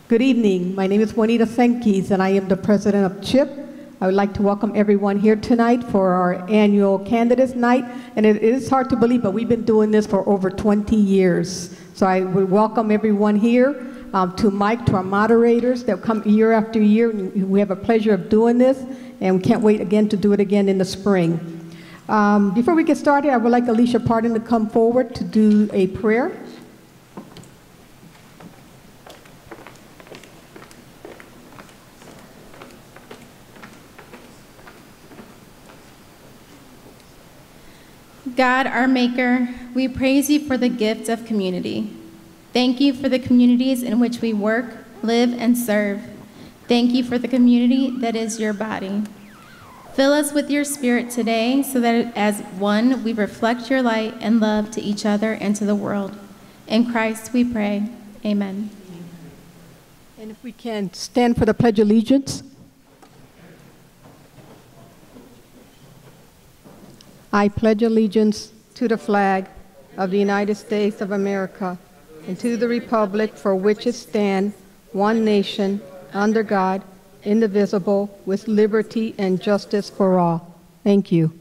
Good evening. My name is Juanita Senkis, and I am the president of CHIP. I would like to welcome everyone here tonight for our annual Candidates Night. And it is hard to believe, but we've been doing this for over 20 years. So I would welcome everyone here, to Mike, to our moderators that come year after year. We have a pleasure of doing this, and we can't wait again to do it again in the spring. Before we get started, I would like Alicia Pardon to come forward to do a prayer. God, our Maker, we praise you for the gift of community. Thank you for the communities in which we work, live, and serve. Thank you for the community that is your body. Fill us with your spirit today so that as one, we reflect your light and love to each other and to the world. In Christ we pray. Amen. And if we can stand for the Pledge of Allegiance. I pledge allegiance to the flag of the United States of America and to the republic for which it stands, one nation, under God, indivisible, with liberty and justice for all. Thank you.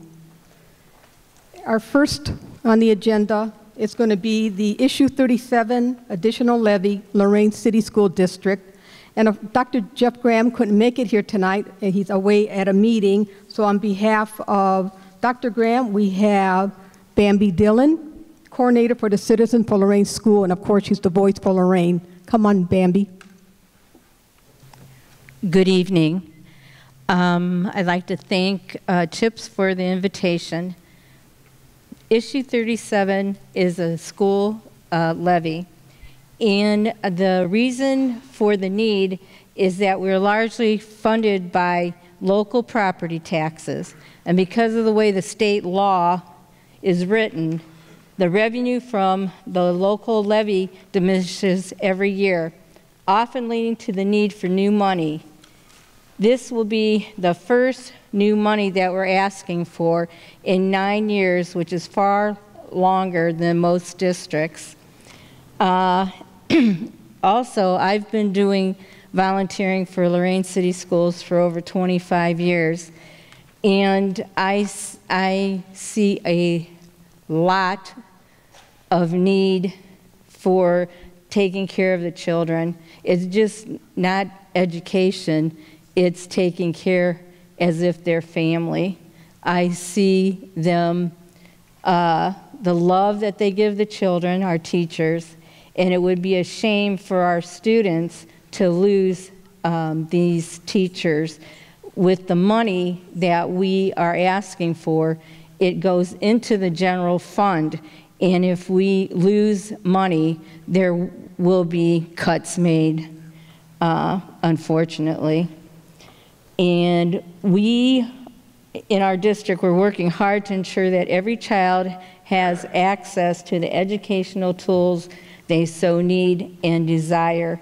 Our first on the agenda is going to be the Issue 37 Additional Levy, Lorain City School District. And Dr. Jeff Graham couldn't make it here tonight, and he's away at a meeting. So on behalf of Dr. Graham, we have Bambi Dillon, coordinator for the Citizen for Lorain School, and of course, she's the voice for Lorain. Come on, Bambi. Good evening. I'd like to thank CHIPS for the invitation. Issue 37 is a school levy, and the reason for the need is that we're largely funded by local property taxes. And because of the way the state law is written, the revenue from the local levy diminishes every year, often leading to the need for new money. This will be the first new money that we're asking for in 9 years, which is far longer than most districts. Also, I've been doing volunteering for Lorain City Schools for over 25 years. And I see a lot of need for taking care of the children. It's just not education, it's taking care as if they're family. I see them, the love that they give the children, our teachers, and it would be a shame for our students to lose these teachers. With the money that we are asking for, it goes into the general fund, and if we lose money, there will be cuts made, unfortunately. And we, in our district, we're working hard to ensure that every child has access to the educational tools they so need and desire.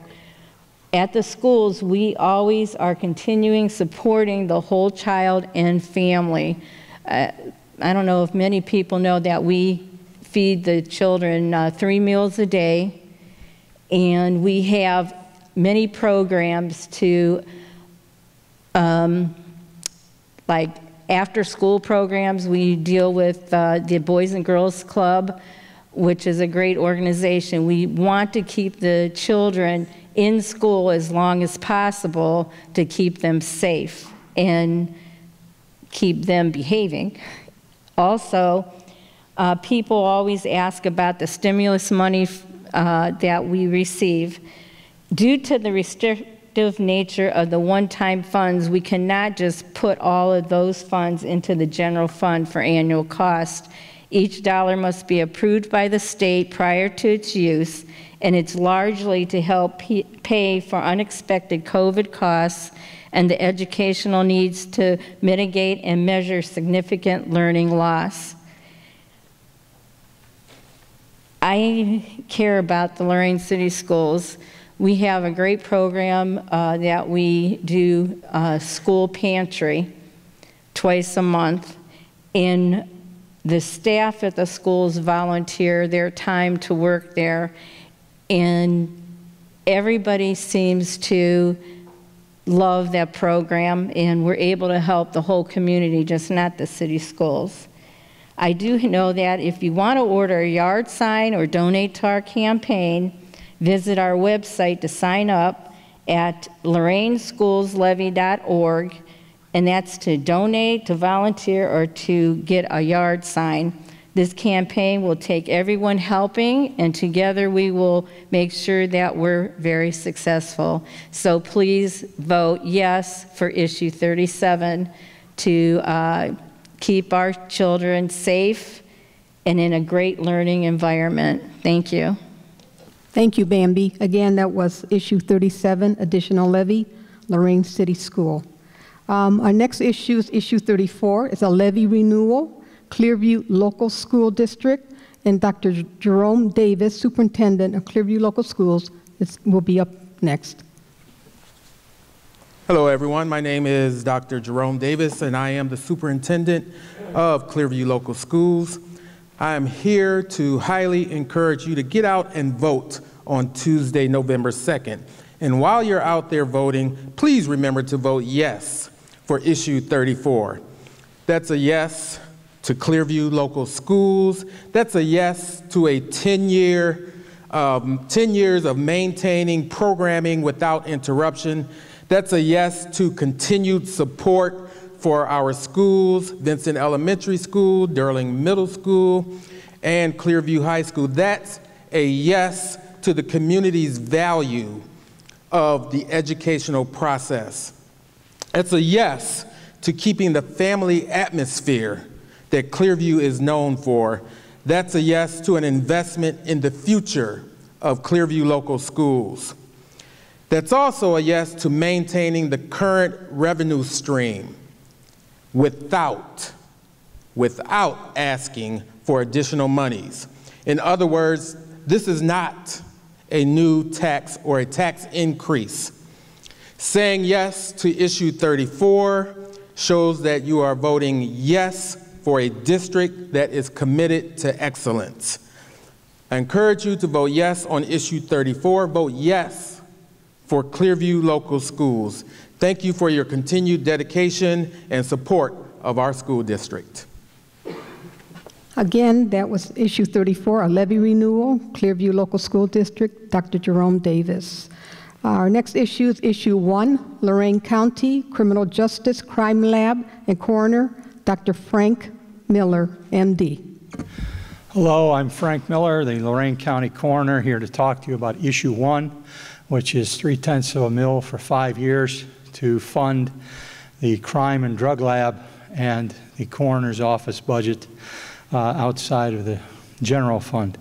At the schools, we always are continuing supporting the whole child and family. I don't know if many people know that we feed the children 3 meals a day, and we have many programs to, like after-school programs. We deal with the Boys and Girls Club, which is a great organization. We want to keep the children in school as long as possible to keep them safe and keep them behaving. Also, people always ask about the stimulus money that we receive. Due to the restrictive nature of the one-time funds, we cannot just put all of those funds into the general fund for annual cost. Each dollar must be approved by the state prior to its use, and it's largely to help pay for unexpected COVID costs and the educational needs to mitigate and measure significant learning loss. I care about the Lorain City Schools. We have a great program that we do, school pantry, twice a month, and the staff at the schools volunteer their time to work there, and Everybody seems to love that program, and we're able to help the whole community, just not the city schools. I do know that if you want to order a yard sign or donate to our campaign, visit our website to sign up at loraineschoolslevy.org, and that's to donate, to volunteer, or to get a yard sign. This campaign will take everyone helping, and together we will make sure that we're very successful. So please vote yes for issue 37 to keep our children safe and in a great learning environment. Thank you. Thank you, Bambi. Again, that was issue 37, additional levy, Lorain City School. Our next issue is issue 34. It's a levy renewal, Clearview Local School District, and Dr. Jerome Davis, Superintendent of Clearview Local Schools, will be up next. Hello, everyone. My name is Dr. Jerome Davis, and I am the Superintendent of Clearview Local Schools. I am here to highly encourage you to get out and vote on Tuesday, November 2nd. And while you're out there voting, please remember to vote yes for issue 34. That's a yes to Clearview Local Schools. That's a yes to a 10 years of maintaining programming without interruption. That's a yes to continued support for our schools, Vincent Elementary School, Durling Middle School, and Clearview High School. That's a yes to the community's value of the educational process. It's a yes to keeping the family atmosphere that Clearview is known for. That's a yes to an investment in the future of Clearview Local Schools. That's also a yes to maintaining the current revenue stream without asking for additional monies. In other words, this is not a new tax or a tax increase. Saying yes to issue 34 shows that you are voting yes for a district that is committed to excellence. I encourage you to vote yes on issue 34. Vote yes for Clearview Local Schools. Thank you for your continued dedication and support of our school district. Again, that was issue 34, a levy renewal, Clearview Local School District, Dr. Jerome Davis. Our next issue is issue 1, Lorain County Criminal Justice Crime Lab and Coroner, Dr. Frank Miller, MD. Hello, I'm Frank Miller, the Lorain County Coroner, here to talk to you about issue 1, which is 3/10 of a mil for 5 years to fund the crime and drug lab and the coroner's office budget outside of the general fund.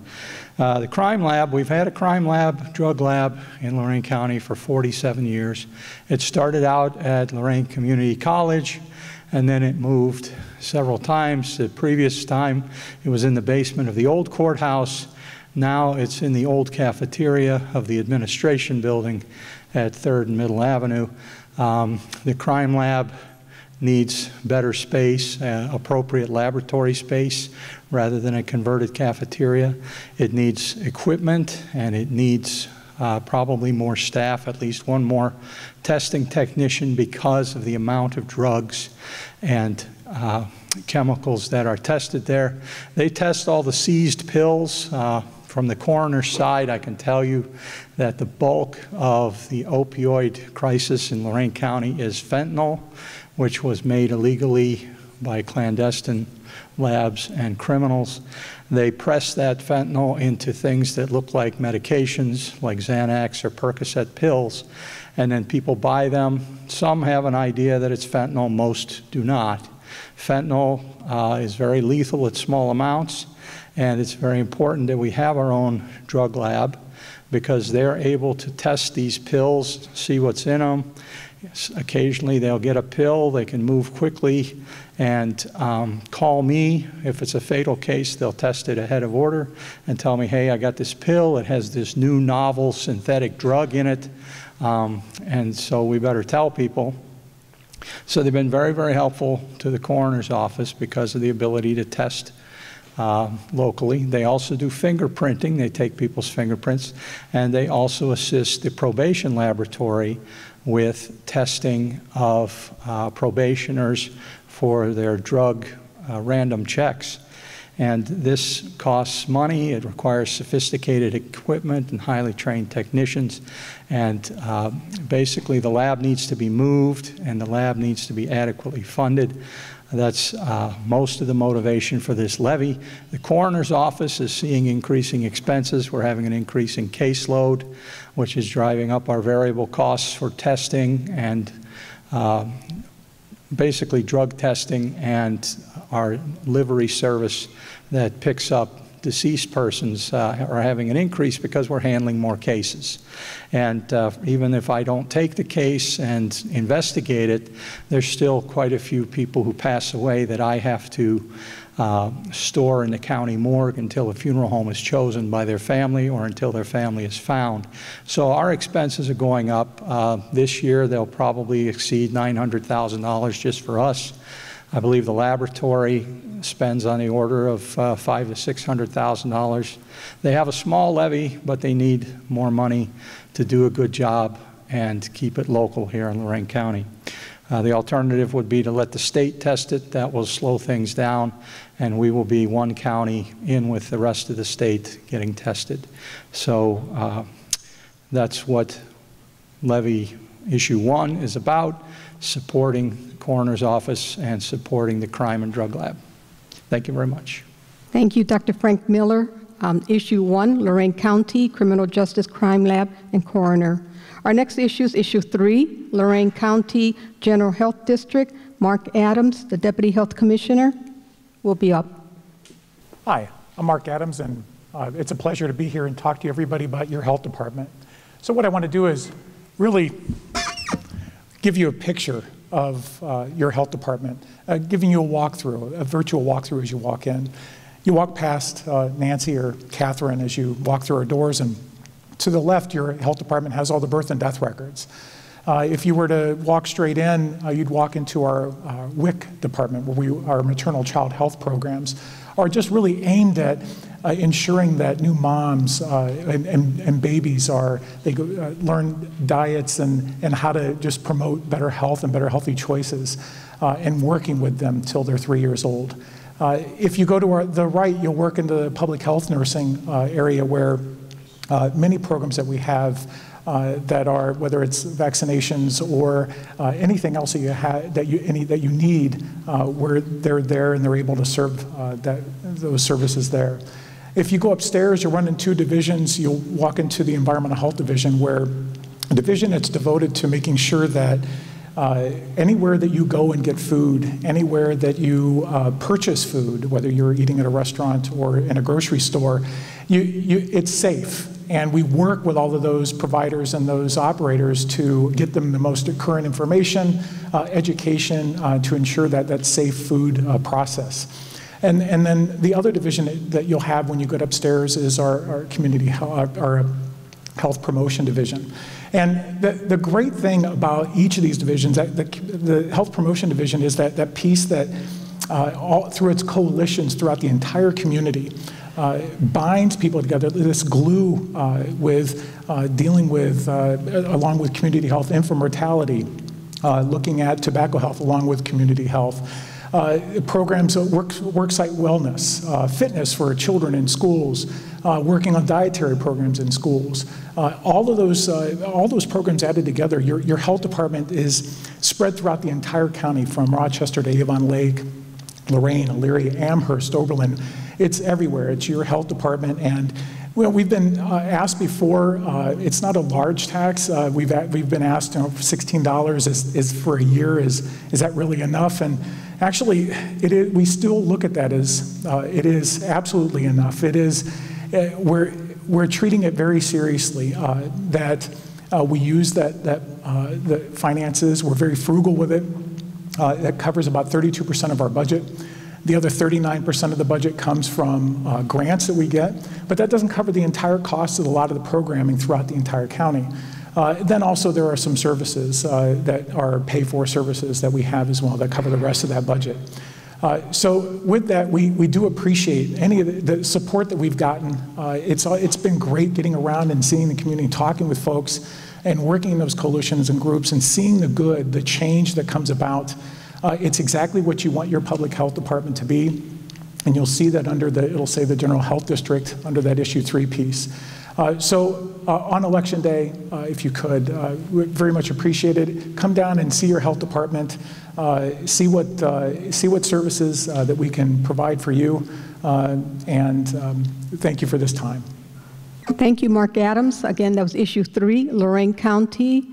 The crime lab, we've had a crime lab, drug lab in Lorain County for 47 years. It started out at Lorain Community College, and then it moved several times. The previous time, it was in the basement of the old courthouse. Now it's in the old cafeteria of the administration building at 3rd and Middle Avenue. The crime lab needs better space, appropriate laboratory space, rather than a converted cafeteria. It needs equipment, and it needs probably more staff, at least one more testing technician, because of the amount of drugs and chemicals that are tested there. They test all the seized pills. From the coroner's side, I can tell you that the bulk of the opioid crisis in Lorain County is fentanyl, which was made illegally by clandestine labs and criminals. They press that fentanyl into things that look like medications, like Xanax or Percocet pills, and then people buy them. Some have an idea that it's fentanyl, most do not. Fentanyl is very lethal at small amounts, and it's very important that we have our own drug lab, because they're able to test these pills, see what's in them. Occasionally they'll get a pill, they can move quickly and call me. If it's a fatal case, they'll test it ahead of order and tell me, hey, I got this pill, it has this new novel synthetic drug in it, and so we better tell people. So they've been very, very helpful to the coroner's office because of the ability to test locally. They also do fingerprinting. They take people's fingerprints, and they also assist the probation laboratory with testing of probationers for their drug random checks. And this costs money. It requires sophisticated equipment and highly trained technicians. And basically the lab needs to be moved and the lab needs to be adequately funded. That's most of the motivation for this levy. The coroner's office is seeing increasing expenses. We're having an increasing caseload, which is driving up our variable costs for testing and basically drug testing, and our livery service that picks up deceased persons are having an increase because we're handling more cases. And even if I don't take the case and investigate it, there's still quite a few people who pass away that I have to store in the county morgue until a funeral home is chosen by their family or until their family is found. So our expenses are going up. This year they'll probably exceed $900,000 just for us. I believe the laboratory spends on the order of $500,000 to $600,000. They have a small levy, but they need more money to do a good job and keep it local here in Lorain County. The alternative would be to let the state test it. That will slow things down, and we will be one county in with the rest of the state getting tested. So that's what levy issue 1 is about, supporting the coroner's office and supporting the crime and drug lab. Thank you very much. Thank you, Dr. Frank Miller. Issue 1, Lorain County Criminal Justice Crime Lab and Coroner. Our next issue is issue 3, Lorain County General Health District. Mark Adams, the Deputy Health Commissioner, will be up. Hi, I'm Mark Adams, and it's a pleasure to be here and talk to everybody about your health department. So what I want to do is really give you a picture of your health department, giving you a walkthrough, a virtual walkthrough as you walk in. You walk past Nancy or Catherine as you walk through our doors, and to the left, your health department has all the birth and death records. If you were to walk straight in, you'd walk into our WIC department, where our maternal child health programs are just really aimed at ensuring that new moms and babies learn diets and how to just promote better health and better healthy choices, and working with them till they're 3 years old. If you go to the right, you'll work in the public health nursing area, where many programs that we have that are, whether it's vaccinations or anything else that you have that you need, where they're there and they're able to serve those services there. If you go upstairs, you'll run in 2 divisions. You'll walk into the environmental health division, where a division that's devoted to making sure that anywhere that you go and get food, anywhere that you purchase food, whether you're eating at a restaurant or in a grocery store, it's safe. And we work with all of those providers and those operators to get them the most current information, education, to ensure that safe food process. And then the other division that you'll have when you get upstairs is our community our health promotion division. And the great thing about each of these divisions, the health promotion division, is that piece that through its coalitions throughout the entire community, binds people together, this glue with dealing with, along with community health, infant mortality, looking at tobacco health along with community health, programs of worksite wellness, fitness for children in schools, working on dietary programs in schools. All those programs added together, your health department is spread throughout the entire county, from Rochester to Avon Lake, Lorain, Elyria, Amherst, Oberlin. It's everywhere. It's your health department. And well, we've been asked before, it's not a large tax. We've been asked, $16 is for a year, is that really enough? And actually, we still look at that as it is absolutely enough. It is, we're treating it very seriously, that we use the finances. We're very frugal with it. That covers about 32% of our budget. The other 39% of the budget comes from grants that we get, but that doesn't cover the entire cost of a lot of the programming throughout the entire county. Then also there are some services that are pay-for services that we have as well that cover the rest of that budget. So with that, we do appreciate any of the support that we've gotten. It's been great getting around and seeing the community, talking with folks, and working in those coalitions and groups and seeing the good, the change that comes about. It's exactly what you want your public health department to be. And you'll see that under it'll say the general health district under that issue 3 piece. So on election day, if you could, we'd very much appreciate it. Come down and see your health department, see what services that we can provide for you, and thank you for this time. Thank you, Mark Adams. Again, that was issue 3, Lorain County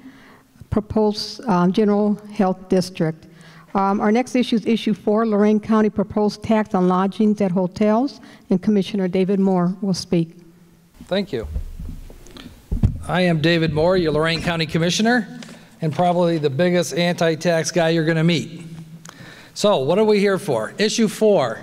Proposed General Health District. Our next issue is issue 4, Lorain County Proposed Tax on Lodgings at Hotels, and Commissioner David Moore will speak. Thank you. I am David Moore, your Lorain County Commissioner, and probably the biggest anti-tax guy you're going to meet. So what are we here for? Issue 4.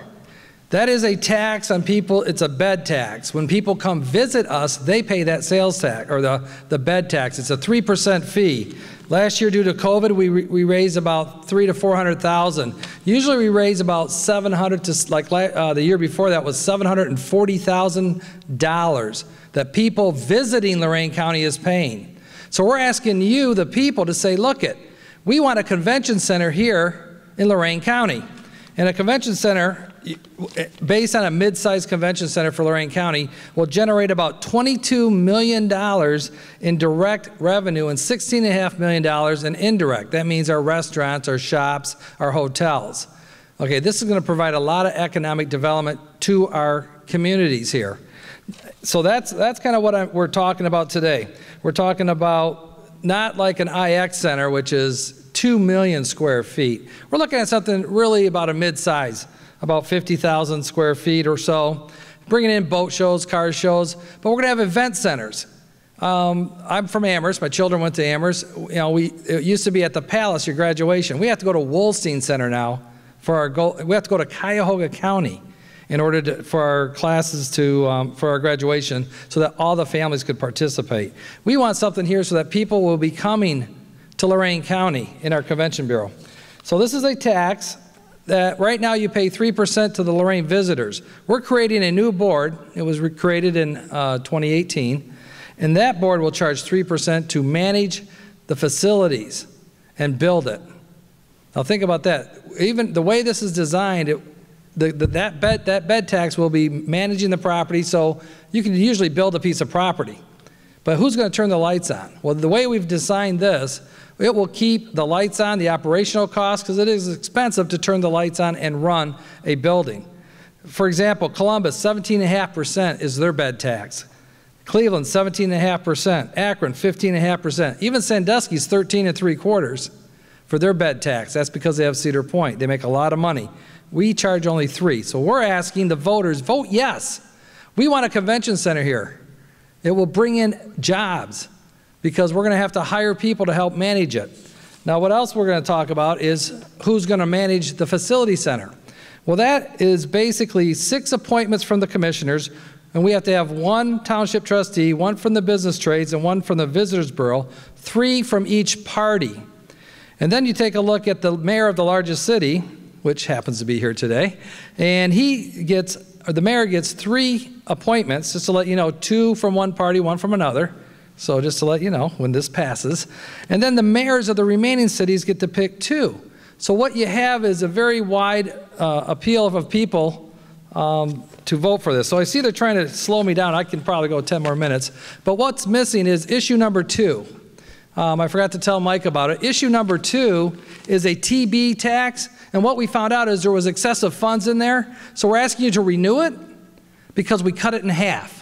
That is a tax on people. It's a bed tax. When people come visit us, they pay that sales tax, or the bed tax. It's a 3% fee. Last year, due to COVID, we raised about $300,000 to $400,000. Usually we raise about $700,000 to, like the year before that was $740,000 that people visiting Lorain County is paying. So we're asking you, the people, to say, look we want a convention center here in Lorain County. And a convention center, based on a mid-sized convention center for Lorain County, will generate about $22 million in direct revenue and $16.5 million in indirect. That means our restaurants, our shops, our hotels. Okay, this is going to provide a lot of economic development to our communities here. So that's kind of what we're talking about today. We're talking about not like an IX center, which is 2 million square feet. We're looking at something really about a mid-size, about 50,000 square feet or so, bringing in boat shows, car shows, but we're going to have event centers. I'm from Amherst. My children went to Amherst. You know, it used to be at the Palace, your graduation. We have to go to Wolstein Center now for our we have to go to Cuyahoga County in order for our classes for our graduation, so that all the families could participate. We want something here so that people will be coming to Lorain County in our convention bureau. So this is a tax that right now you pay 3% to the Lorain visitors. We're creating a new board. It was created in 2018, and that board will charge 3% to manage the facilities and build it. Now think about that. Even the way this is designed, that bed tax will be managing the property, so you can usually build a piece of property. But who's going to turn the lights on? Well, the way we've designed this, it will keep the lights on, the operational costs, because it is expensive to turn the lights on and run a building. For example, Columbus, 17.5% is their bed tax. Cleveland, 17.5%. Akron, 15.5%. Even Sandusky's 13.75% for their bed tax. That's because they have Cedar Point. They make a lot of money. We charge only 3%. So we're asking the voters, vote yes. We want a convention center here. It will bring in jobs, because we're going to have to hire people to help manage it. Now, what else we're going to talk about is who's going to manage the facility center. Well, that is basically 6 appointments from the commissioners, and we have to have 1 township trustee, 1 from the business trades, and 1 from the visitors bureau, 3 from each party. And then you take a look at the mayor of the largest city, which happens to be here today, and the mayor gets 3 appointments, just to let you know, 2 from one party, 1 from another. So just to let you know when this passes. And then the mayors of the remaining cities get to pick 2. So what you have is a very wide appeal of people to vote for this. So I see they're trying to slow me down. I can probably go 10 more minutes. But what's missing is issue number 2. I forgot to tell Mike about it. Issue number 2 is a TB tax. And what we found out is there was excessive funds in there. So we're asking you to renew it because we cut it in half.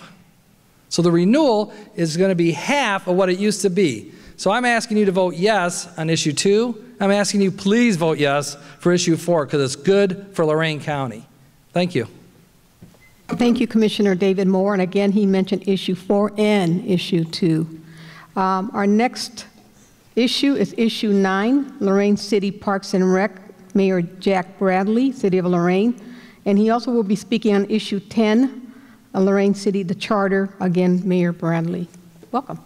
So the renewal is going to be half of what it used to be. So I'm asking you to vote yes on issue 2. I'm asking you please vote yes for issue 4, because it's good for Lorain County. Thank you. Thank you, Commissioner David Moore. And again, he mentioned issue 4 and issue 2. Our next issue is issue 9, Lorain City Parks and Rec, Mayor Jack Bradley, City of Lorain. And he also will be speaking on issue 10, Lorain City, the Charter, again, Mayor Bradley. Welcome.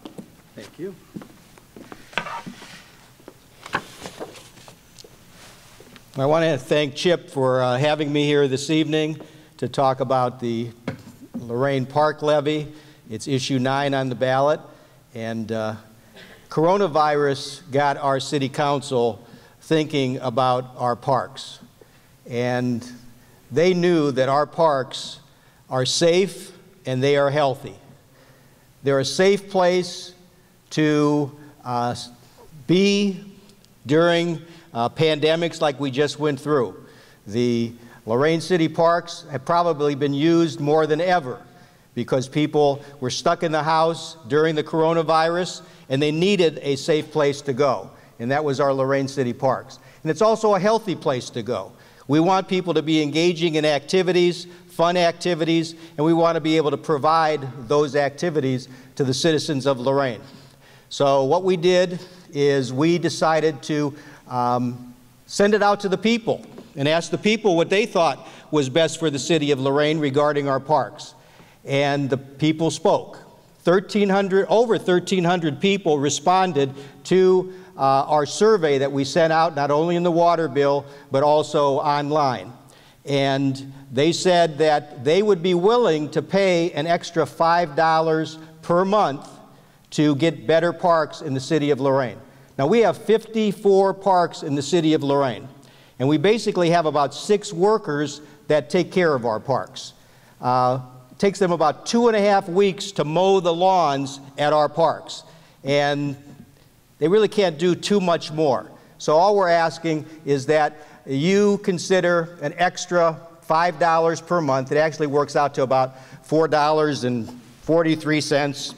Thank you. I want to thank Chip for having me here this evening to talk about the Lorain Park Levy. It's issue 9 on the ballot, and coronavirus got our city council thinking about our parks, and they knew that our parks are safe and they are healthy. They're a safe place to be during pandemics like we just went through. The Lorain City Parks have probably been used more than ever because people were stuck in the house during the coronavirus and they needed a safe place to go, and that was our Lorain City Parks. And it's also a healthy place to go. We want people to be engaging in activities, fun activities, and we want to be able to provide those activities to the citizens of Lorain. So what we did is we decided to send it out to the people and ask the people what they thought was best for the city of Lorain regarding our parks. And the people spoke. Over 1,300 people responded to our survey that we sent out, not only in the water bill, but also online. And they said that they would be willing to pay an extra $5 per month to get better parks in the city of Lorain. Now, we have 54 parks in the city of Lorain, and we basically have about 6 workers that take care of our parks. It takes them about 2.5 weeks to mow the lawns at our parks, and they really can't do too much more. So all we're asking is that you consider an extra $5 per month. It actually works out to about $4.43,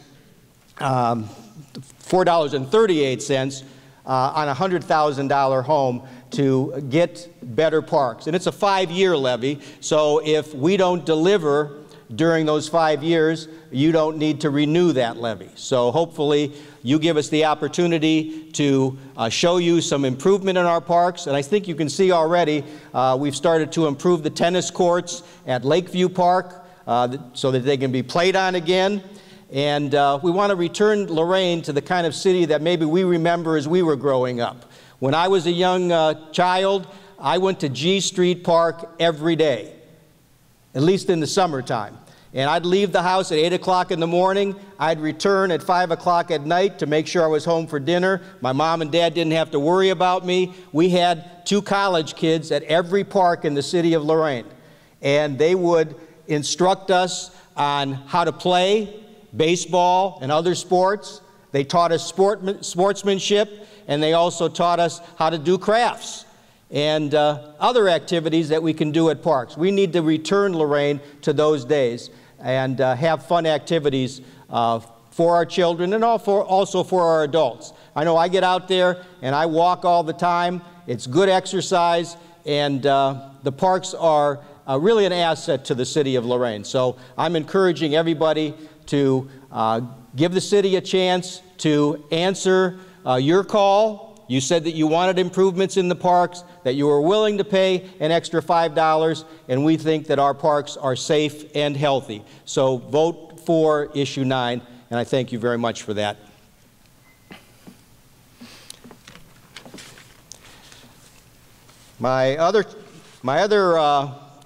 $4.38 on a $100,000 home to get better parks. And it's a 5-year levy, so if we don't deliver during those 5 years, you don't need to renew that levy. So hopefully you give us the opportunity to show you some improvement in our parks. And I think you can see already we've started to improve the tennis courts at Lakeview Park so that they can be played on again. And we want to return Lorain to the kind of city that maybe we remember as we were growing up. When I was a young child, I went to G Street Park every day, at least in the summertime. And I'd leave the house at 8 o'clock in the morning. I'd return at 5 o'clock at night to make sure I was home for dinner. My mom and dad didn't have to worry about me. We had 2 college kids at every park in the city of Lorain. And they would instruct us on how to play baseball and other sports. They taught us sportsmanship, and they also taught us how to do crafts and other activities that we can do at parks. We need to return Lorain to those days and have fun activities for our children and also for our adults. I know I get out there and I walk all the time. It's good exercise, and the parks are really an asset to the city of Lorain. So I'm encouraging everybody to give the city a chance to answer your call. You said that you wanted improvements in the parks, that you were willing to pay an extra $5, and we think that our parks are safe and healthy. So vote for issue 9, and I thank you very much for that. My other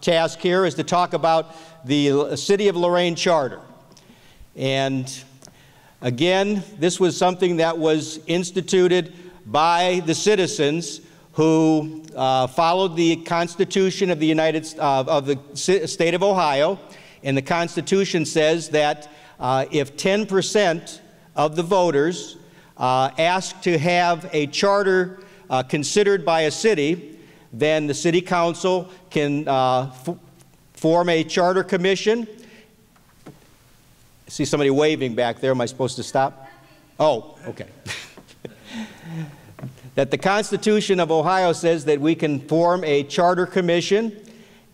task here is to talk about the City of Lorain Charter. And again, this was something that was instituted by the citizens who followed the Constitution of the state of Ohio. And the Constitution says that if 10% of the voters ask to have a charter considered by a city, then the city council can form a charter commission. I see somebody waving back there. Am I supposed to stop? Oh, okay. That the Constitution of Ohio says that we can form a charter commission,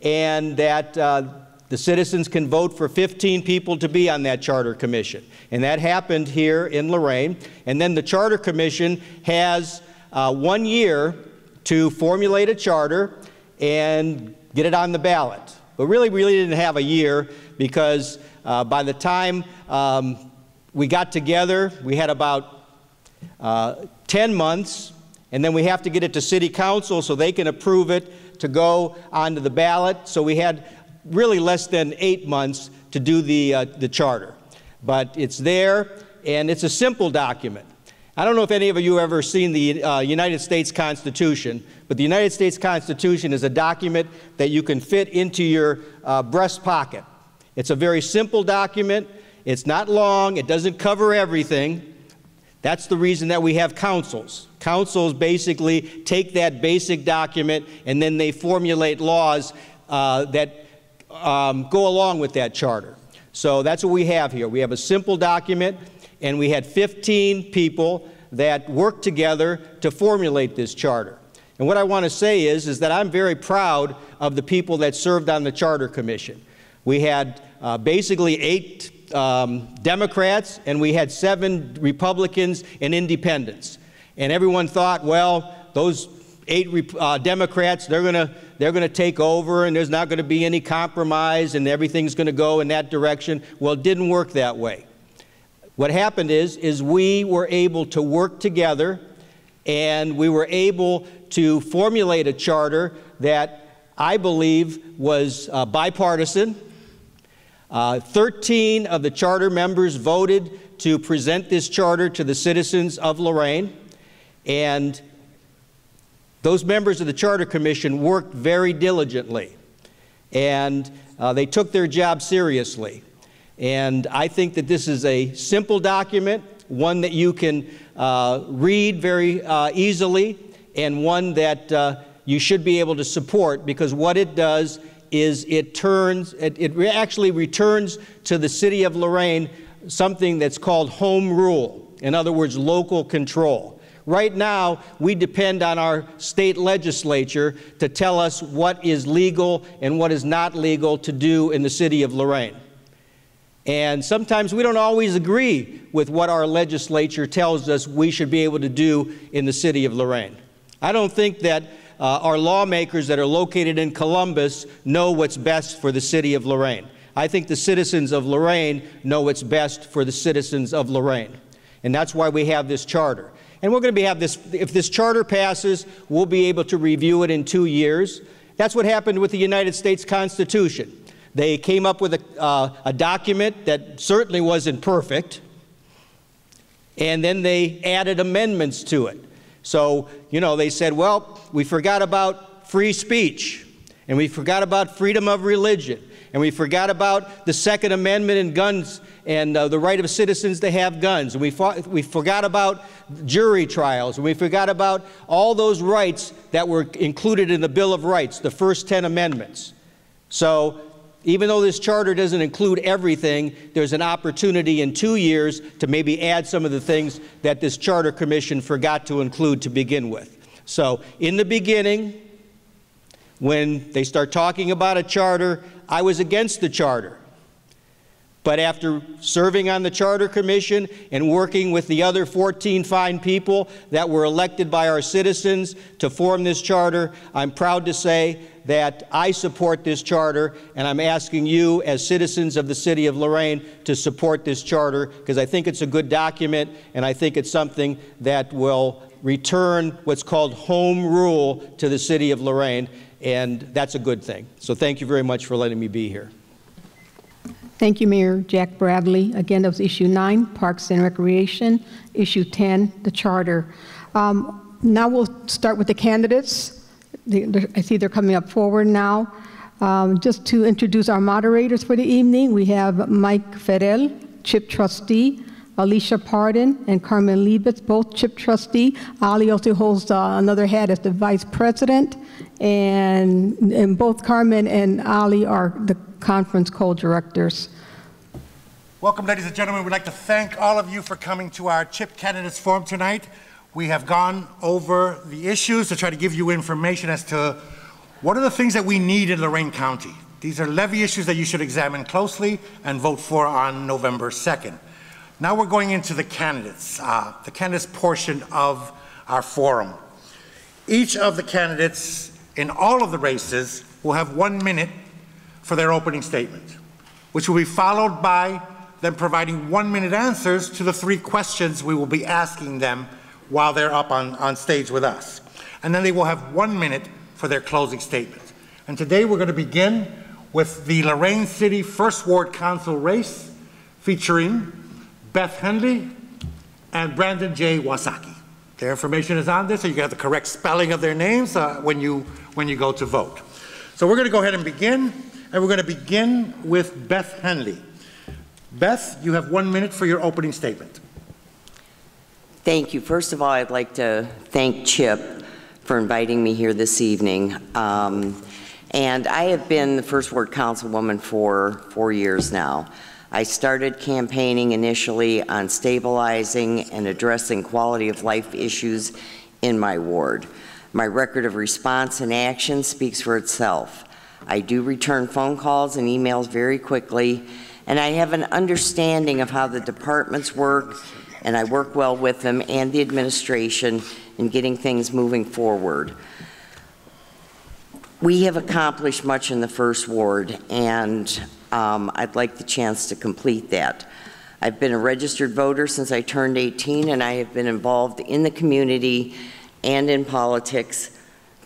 and that the citizens can vote for 15 people to be on that charter commission. And that happened here in Lorain. And then the charter commission has 1 year to formulate a charter and get it on the ballot. But really, we really didn't have a year, because by the time we got together, we had about 10 months, and then we have to get it to City Council so they can approve it to go onto the ballot. So we had really less than 8 months to do the charter. But it's there, and it's a simple document. I don't know if any of you have ever seen the United States Constitution, but the United States Constitution is a document that you can fit into your breast pocket. It's a very simple document. It's not long. It doesn't cover everything. That's the reason that we have councils. Councils basically take that basic document and then they formulate laws that go along with that charter. So that's what we have here. We have a simple document, and we had 15 people that worked together to formulate this charter. And what I want to say is that I'm very proud of the people that served on the Charter Commission. We had basically 8 Democrats, and we had 7 Republicans and independents. And everyone thought, well, those 8 Democrats, they're going to take over, and there's not going to be any compromise, and everything's going to go in that direction. Well, it didn't work that way. What happened is we were able to work together, and we were able to formulate a charter that I believe was bipartisan. 13 of the charter members voted to present this charter to the citizens of Lorain, and those members of the Charter Commission worked very diligently, and they took their job seriously. And I think that this is a simple document, one that you can read very easily, and one that you should be able to support, because what it does is it actually returns to the city of Lorain something that's called home rule. In other words, local control. Right now, we depend on our state legislature to tell us what is legal and what is not legal to do in the city of Lorain. And sometimes we don't always agree with what our legislature tells us we should be able to do in the city of Lorain. I don't think that our lawmakers that are located in Columbus know what's best for the city of Lorain. I think the citizens of Lorain know what's best for the citizens of Lorain. And that's why we have this charter. And we're going to have this, if this charter passes, we'll be able to review it in 2 years. That's what happened with the United States Constitution. They came up with a document that certainly wasn't perfect, and then they added amendments to it. So, you know, they said, well, we forgot about free speech, and we forgot about freedom of religion, and we forgot about the Second Amendment and guns and the right of citizens to have guns, and we forgot about jury trials, and we forgot about all those rights that were included in the Bill of Rights, the first 10 amendments. So even though this charter doesn't include everything, there's an opportunity in 2 years to maybe add some of the things that this Charter Commission forgot to include to begin with. So in the beginning, when they start talking about a charter, I was against the charter. But after serving on the Charter Commission and working with the other 14 fine people that were elected by our citizens to form this charter, I'm proud to say that I support this charter, and I'm asking you as citizens of the city of Lorain to support this charter, because I think it's a good document, and I think it's something that will return what's called home rule to the city of Lorain, and that's a good thing. So thank you very much for letting me be here. Thank you, Mayor Jack Bradley. Again, that was issue 9, Parks and Recreation. Issue 10, the charter. Now we'll start with the candidates. I see they're coming up forward now. Just to introduce our moderators for the evening, we have Mike Ferrell, CHIP trustee, Alicia Pardon and Carmen Liebitz, both CHIP trustee. Ali also holds another hat as the vice president, and both Carmen and Ali are the conference co-directors. Welcome, ladies and gentlemen. We'd like to thank all of you for coming to our CHIP Candidates Forum tonight. We have gone over the issues to try to give you information as to what are the things that we need in Lorain County. These are levy issues that you should examine closely and vote for on November 2nd. Now we're going into the candidates portion of our forum. Each of the candidates in all of the races will have 1 minute for their opening statement, which will be followed by them providing 1 minute answers to the 3 questions we will be asking them while they're up on stage with us. And then they will have 1 minute for their closing statements. And today we're going to begin with the Lorain City First Ward Council race featuring Beth Henley and Brandon J Wysocki. Their information is on this, so you have the correct spelling of their names when you go to vote. So we're going to go ahead and begin, and we're going to begin with Beth Henley. Beth, you have 1 minute for your opening statement. Thank you. First of all, I'd like to thank Chip for inviting me here this evening. And I have been the First Ward Councilwoman for 4 years now. I started campaigning initially on stabilizing and addressing quality of life issues in my ward. My record of response and action speaks for itself. I do return phone calls and emails very quickly, and I have an understanding of how the departments work, and I work well with them and the administration in getting things moving forward. We have accomplished much in the First Ward, and I'd like the chance to complete that. I've been a registered voter since I turned 18, and I have been involved in the community and in politics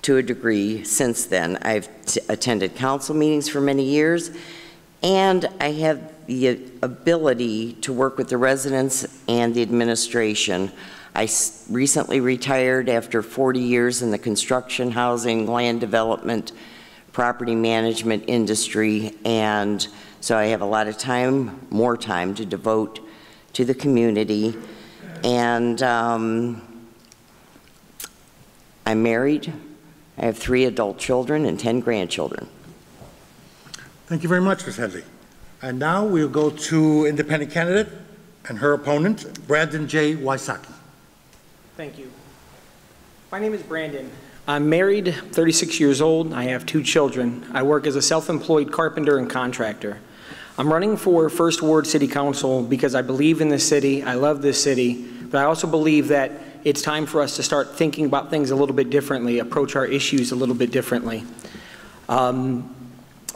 to a degree since then. I've attended council meetings for many years, and I have the ability to work with the residents and the administration. I recently retired after 40 years in the construction, housing, land development, property management industry, and so I have a lot of time, more time to devote to the community. And I'm married. I have 3 adult children and 10 grandchildren. Thank you very much, Ms. Henley. And now we'll go to independent candidate and her opponent, Brandon J Wysocki. Thank you. My name is Brandon. I'm married, 36 years old. I have 2 children. I work as a self-employed carpenter and contractor. I'm running for First Ward City Council because I believe in this city, I love this city, but I also believe that it's time for us to start thinking about things a little bit differently, approach our issues a little bit differently.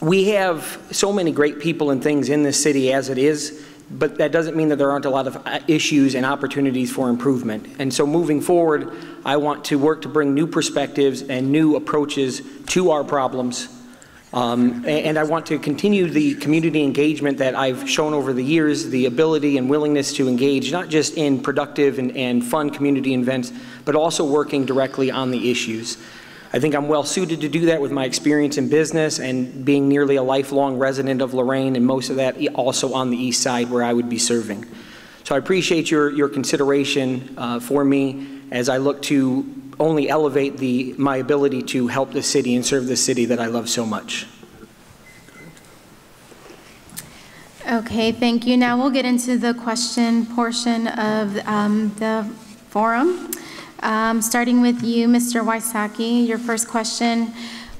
We have so many great people and things in this city as it is, but that doesn't mean that there aren't a lot of issues and opportunities for improvement. And so moving forward, I want to work to bring new perspectives and new approaches to our problems. And I want to continue the community engagement that I've shown over the years, the ability and willingness to engage, not just in productive and fun community events, but also working directly on the issues. I think I'm well suited to do that with my experience in business and being nearly a lifelong resident of Lorain, and most of that also on the east side where I would be serving. So I appreciate your consideration for me as I look to only elevate my ability to help the city and serve the city that I love so much. Okay, thank you. Now we'll get into the question portion of the forum. Starting with you, Mr. Wysocki, your first question.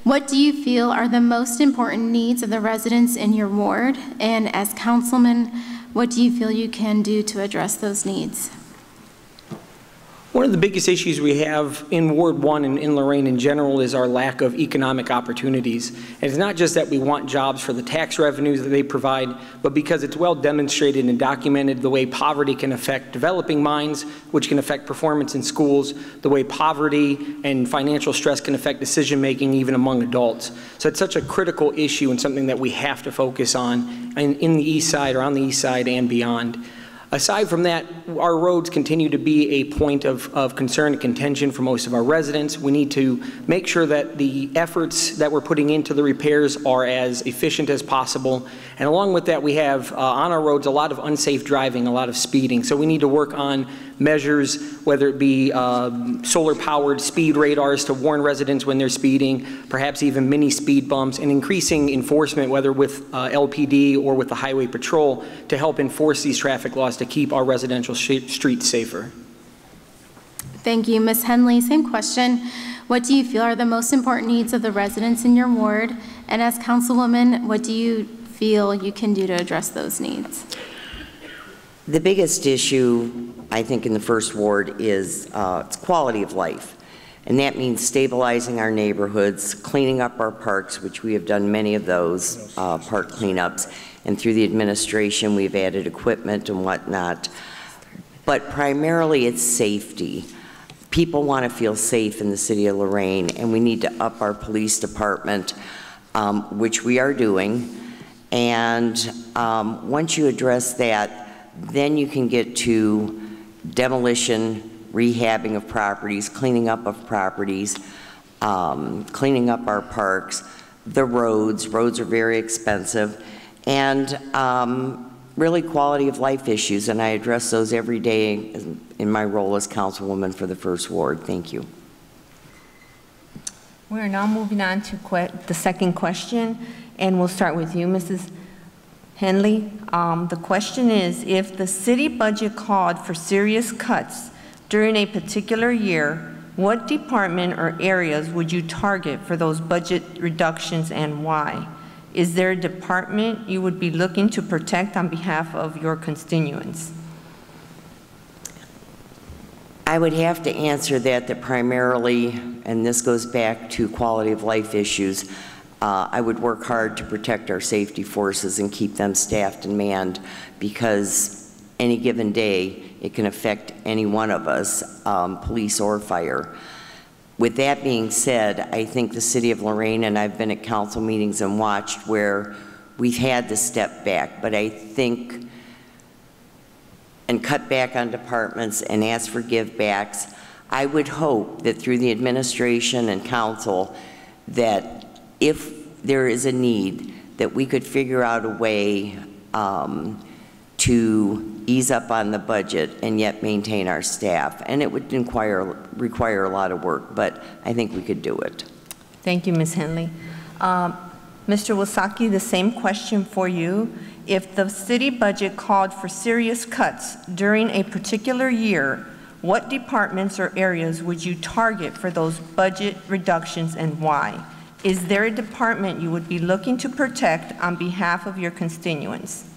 What do you feel are the most important needs of the residents in your ward? And as councilman, what do you feel you can do to address those needs? One of the biggest issues we have in Ward 1 and in Lorain in general is our lack of economic opportunities. And it's not just that we want jobs for the tax revenues that they provide, but because it's well demonstrated and documented the way poverty can affect developing minds, which can affect performance in schools, the way poverty and financial stress can affect decision making even among adults. So it's such a critical issue and something that we have to focus on in the east side or on the east side and beyond. Aside from that, our roads continue to be a point of concern and contention for most of our residents. We need to make sure that the efforts that we're putting into the repairs are as efficient as possible. And along with that, we have on our roads a lot of unsafe driving, a lot of speeding. So we need to work on measures, whether it be solar-powered speed radars to warn residents when they're speeding, perhaps even mini speed bumps, and increasing enforcement, whether with LPD or with the Highway Patrol, to help enforce these traffic laws to keep our residential streets safer. Thank you. Ms. Henley, same question. What do you feel are the most important needs of the residents in your ward? And as councilwoman, what do you feel you can do to address those needs? The biggest issue, I think, in the First Ward is it's quality of life. And that means stabilizing our neighborhoods, cleaning up our parks, which we have done many of those park cleanups. And through the administration, we've added equipment and whatnot. But primarily, it's safety. people want to feel safe in the city of Lorain, and we need to up our police department, which we are doing. And once you address that, then you can get to demolition, rehabbing of properties, cleaning up of properties, cleaning up our parks, the roads. Roads are very expensive, and really quality of life issues, and I address those every day in my role as councilwoman for the First Ward. Thank you. We are now moving on to the second question, and we'll start with you, Mrs. Henley. The question is, if the city budget called for serious cuts during a particular year, what department or areas would you target for those budget reductions and why? Is there a department you would be looking to protect on behalf of your constituents? I would have to answer that primarily, and this goes back to quality of life issues, I would work hard to protect our safety forces and keep them staffed and manned, because any given day it can affect any one of us, police or fire. With that being said, I think the city of Lorain, and I've been at council meetings and watched where we've had to step back, but I think, and cut back on departments and ask for give backs. I would hope that through the administration and council, that if there is a need, that we could figure out a way to ease up on the budget and yet maintain our staff. And it would require a lot of work, but I think we could do it. Thank you, Ms. Henley. Mr. Wasaki, the same question for you. If the city budget called for serious cuts during a particular year, what departments or areas would you target for those budget reductions and why? Is there a department you would be looking to protect on behalf of your constituents?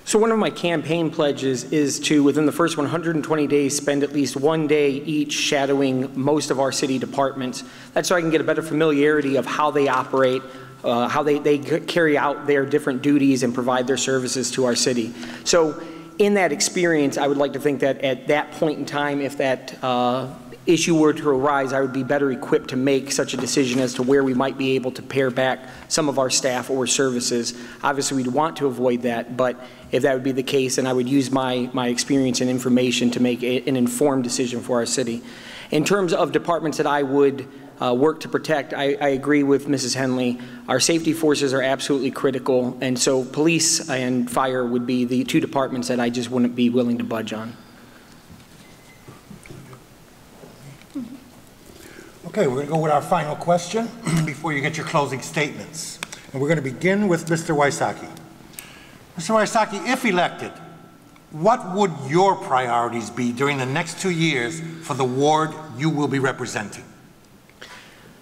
So one of my campaign pledges is to, within the first 120 days, spend at least one day each shadowing most of our city departments. That's so I can get a better familiarity of how they operate, how they carry out their different duties and provide their services to our city. So in that experience, I would like to think that at that point in time, if that issue were to arise, I would be better equipped to make such a decision as to where we might be able to pare back some of our staff or services. Obviously, we'd want to avoid that, but if that would be the case, then I would use my experience and information to make an informed decision for our city. In terms of departments that I would work to protect, I agree with Mrs. Henley. Our safety forces are absolutely critical, and so police and fire would be the two departments that I just wouldn't be willing to budge on. Okay, we're going to go with our final question before you get your closing statements. And we're going to begin with Mr. Wysocki. Mr. Wysocki, if elected, what would your priorities be during the next 2 years for the ward you will be representing?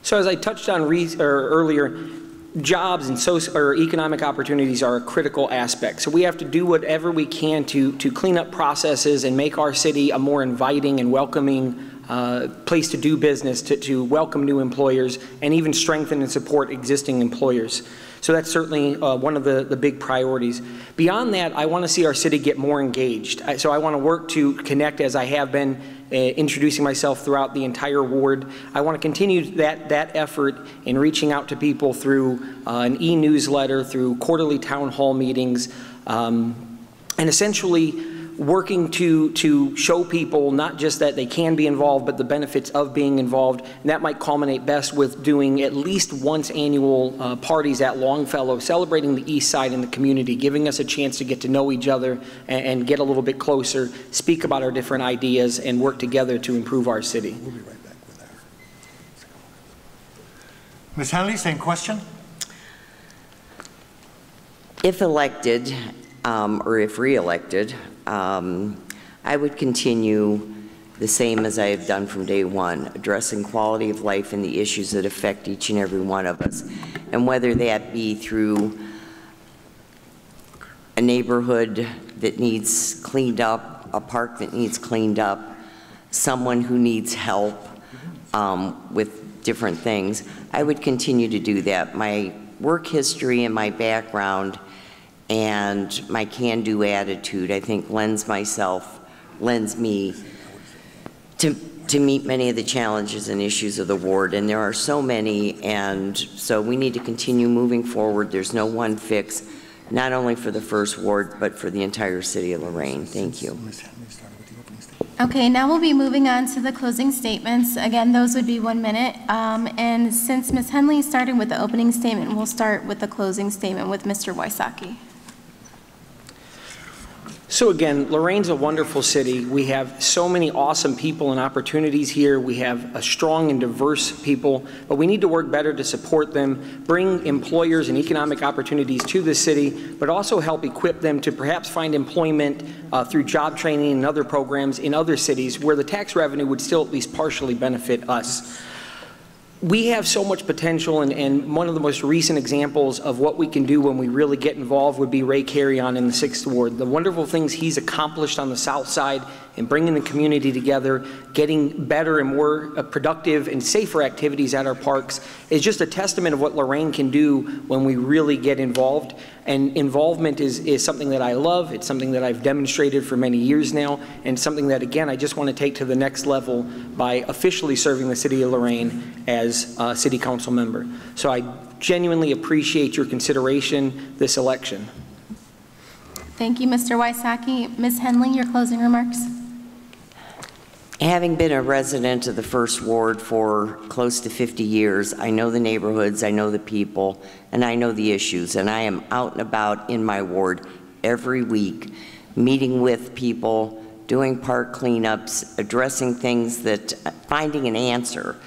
So as I touched on earlier, jobs and economic opportunities are a critical aspect. So we have to do whatever we can to clean up processes and make our city a more inviting and welcoming place to do business, to welcome new employers, and even strengthen and support existing employers. So that's certainly one of the big priorities. Beyond that, I want to see our city get more engaged. So I want to work to connect, as I have been, introducing myself throughout the entire ward. I want to continue that effort in reaching out to people through an e-newsletter, through quarterly town hall meetings, and essentially working to show people not just that they can be involved, but the benefits of being involved. And that might culminate best with doing at least once annual parties at Longfellow, celebrating the East Side and the community, giving us a chance to get to know each other and get a little bit closer, speak about our different ideas, and work together to improve our city. We'll be right back with that. Ms. Henley, same question. If elected, or if re-elected, I would continue the same as I have done from day one, addressing quality of life and the issues that affect each and every one of us. And whether that be through a neighborhood that needs cleaned up, a park that needs cleaned up, someone who needs help with different things, I would continue to do that. My work history and my background and my can-do attitude, I think, lends me to to meet many of the challenges and issues of the ward, and there are so many, and so we need to continue moving forward. There's no one fix, not only for the first ward, but for the entire city of Lorain. Thank you. Okay, now we'll be moving on to the closing statements. Again, those would be 1 minute. And since Ms. Henley started with the opening statement, we'll start with the closing statement with Mr. Wysocki. So again, Lorain's a wonderful city. We have so many awesome people and opportunities here. We have a strong and diverse people, but we need to work better to support them, bring employers and economic opportunities to the city, but also help equip them to perhaps find employment through job training and other programs in other cities where the tax revenue would still at least partially benefit us. We have so much potential, and one of the most recent examples of what we can do when we really get involved would be Ray Carrion in the 6th Ward. The wonderful things he's accomplished on the south side in bringing the community together, getting better and more productive and safer activities at our parks is just a testament of what Lorain can do when we really get involved. And involvement is something that I love. It's something that I've demonstrated for many years now, and something that, again, I just want to take to the next level by officially serving the city of Lorain as a city council member. So I genuinely appreciate your consideration this election. Thank you, Mr. Wysocki. Ms. Henley, your closing remarks. Having been a resident of the First Ward for close to 50 years, I know the neighborhoods, I know the people, and I know the issues. And I am out and about in my ward every week, meeting with people, doing park cleanups, addressing things that, finding an answer.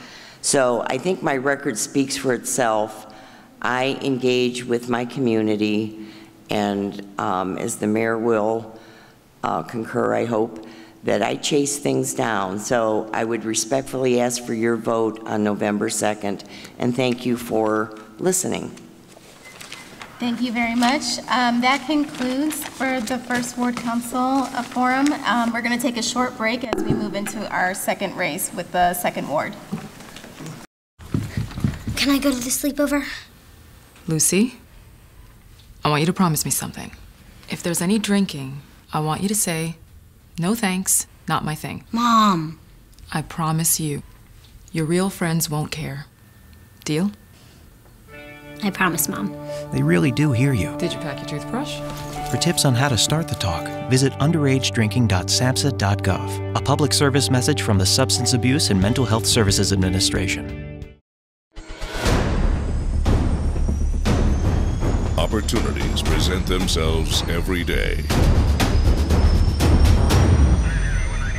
So I think my record speaks for itself. I engage with my community, and as the mayor will concur, I hope, that I chase things down. So I would respectfully ask for your vote on November 2nd, and thank you for listening. Thank you very much. That concludes for the First Ward Council Forum. We're going to take a short break as we move into our second race with the 2nd Ward. Can I go to the sleepover? Lucy, I want you to promise me something. If there's any drinking, I want you to say, "No thanks, not my thing." Mom. I promise you, your real friends won't care. Deal? I promise, Mom. They really do hear you. Did you pack your toothbrush? For tips on how to start the talk, visit underagedrinking.samhsa.gov, a public service message from the Substance Abuse and Mental Health Services Administration. Opportunities present themselves every day.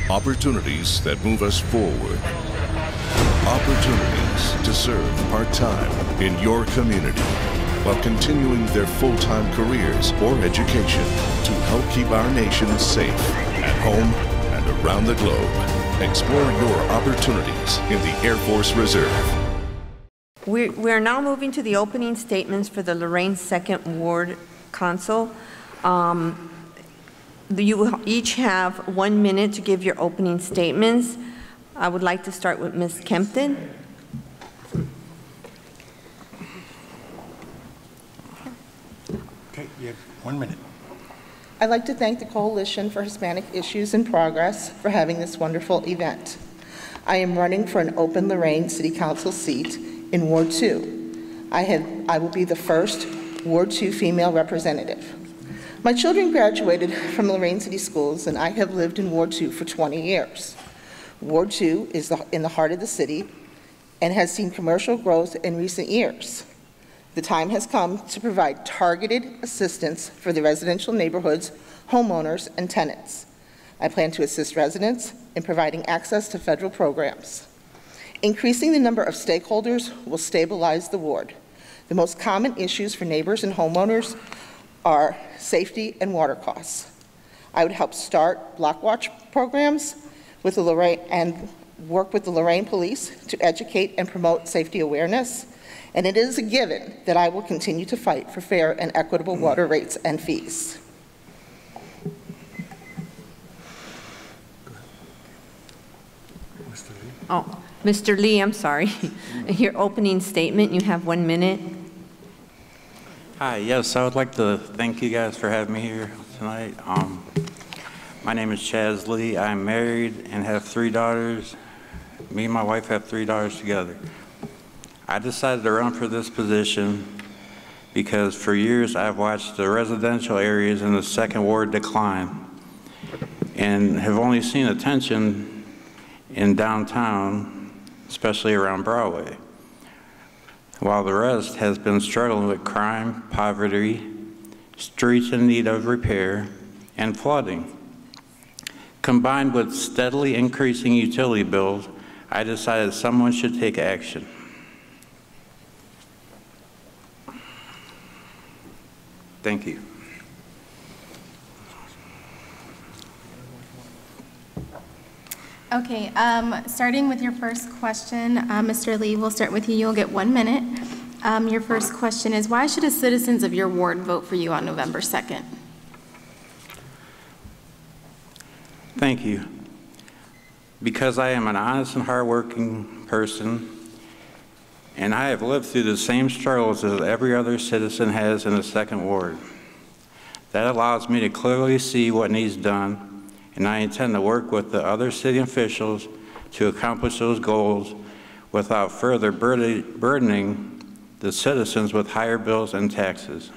Opportunities that move us forward. Opportunities to serve part-time in your community while continuing their full-time careers or education to help keep our nation safe at home and around the globe. Explore your opportunities in the Air Force Reserve. We're now moving to the opening statements for the Lorain 2nd Ward Council. You will each have 1 minute to give your opening statements. I would like to start with Ms. Kempton. Okay, you have 1 minute. I'd like to thank the Coalition for Hispanic Issues in Progress for having this wonderful event. I am running for an open Lorain City Council seat in Ward 2. I will be the first Ward 2 female representative. My children graduated from Lorain City Schools, and I have lived in Ward 2 for 20 years. Ward 2 is in the heart of the city and has seen commercial growth in recent years. The time has come to provide targeted assistance for the residential neighborhoods, homeowners, and tenants. I plan to assist residents in providing access to federal programs. Increasing the number of stakeholders will stabilize the ward. The most common issues for neighbors and homeowners are safety and water costs. I would help start block watch programs with the Lorain and work with the Lorain Police to educate and promote safety awareness. And it is a given that I will continue to fight for fair and equitable water rates and fees. Oh, Mr. Lee, I'm sorry. Your opening statement, you have 1 minute. Hi, yes, I would like to thank you guys for having me here tonight. My name is Chaz Lee. I'm married and have 3 daughters, Me and my wife have 3 daughters together. I decided to run for this position because for years I've watched the residential areas in the 2nd Ward decline and have only seen attention in downtown, especially around Broadway, while the rest has been struggling with crime, poverty, streets in need of repair, and flooding. Combined with steadily increasing utility bills, I decided someone should take action. Thank you. Okay, starting with your first question, Mr. Lee, we'll start with you. You'll get 1 minute. Your first question is, why should the citizens of your ward vote for you on November 2nd? Thank you. Because I am an honest and hardworking person, and I have lived through the same struggles as every other citizen has in the 2nd Ward. That allows me to clearly see what needs done, and I intend to work with the other city officials to accomplish those goals without further burdening the citizens with higher bills and taxes.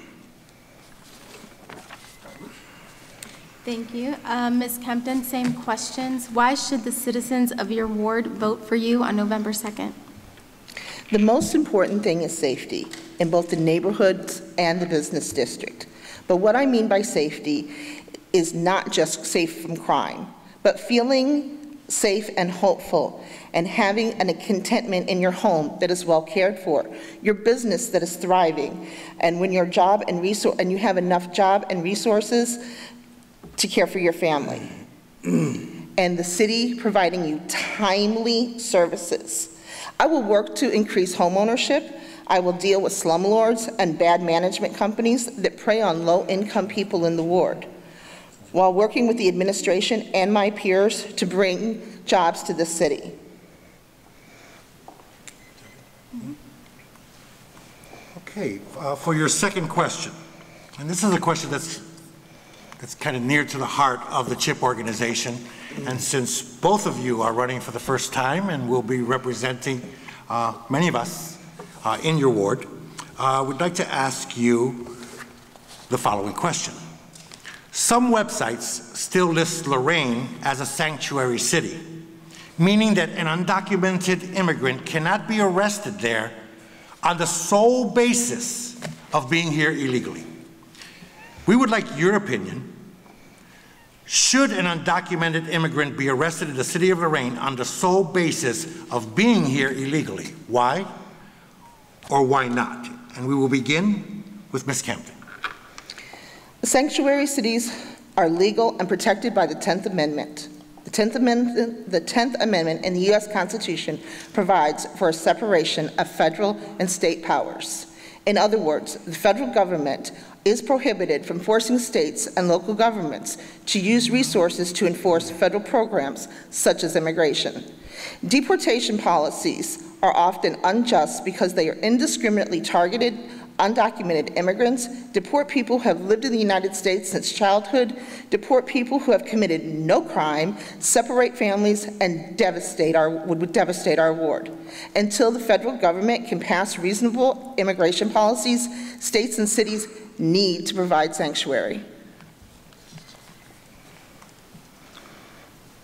Thank you. Ms. Kempton, same questions. Why should the citizens of your ward vote for you on November 2nd? The most important thing is safety in both the neighborhoods and the business district. But what I mean by safety is not just safe from crime, but feeling safe and hopeful and having a contentment in your home that is well cared for, your business that is thriving, and when your job and you have enough job and resources to care for your family. And the city providing you timely services. I will work to increase homeownership. I will deal with slumlords and bad management companies that prey on low-income people in the ward, while working with the administration and my peers to bring jobs to the city. Okay, for your second question, and this is a question that's kind of near to the heart of the CHIP organization, and since both of you are running for the first time and will be representing many of us in your ward, we'd like to ask you the following question. Some websites still list Lorraine as a sanctuary city, meaning that an undocumented immigrant cannot be arrested there on the sole basis of being here illegally. We would like your opinion. Should an undocumented immigrant be arrested in the city of Lorraine on the sole basis of being here illegally? Why or why not? And we will begin with Ms. Kempton. Sanctuary cities are legal and protected by the 10th Amendment. The 10th Amendment in the U.S. Constitution provides for a separation of federal and state powers. In other words, the federal government is prohibited from forcing states and local governments to use resources to enforce federal programs such as immigration. Deportation policies are often unjust because they are indiscriminately targeted undocumented immigrants, deport people who have lived in the United States since childhood, deport people who have committed no crime, separate families, and would devastate our ward. Until the federal government can pass reasonable immigration policies, states and cities need to provide sanctuary.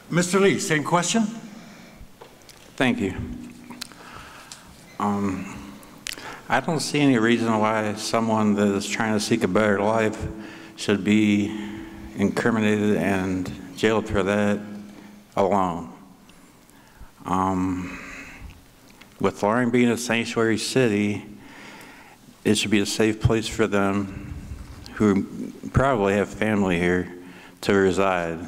Mr. Lee, same question? Thank you. I don't see any reason why someone that is trying to seek a better life should be incriminated and jailed for that alone. With Lorain being a sanctuary city, it should be a safe place for them who probably have family here to reside,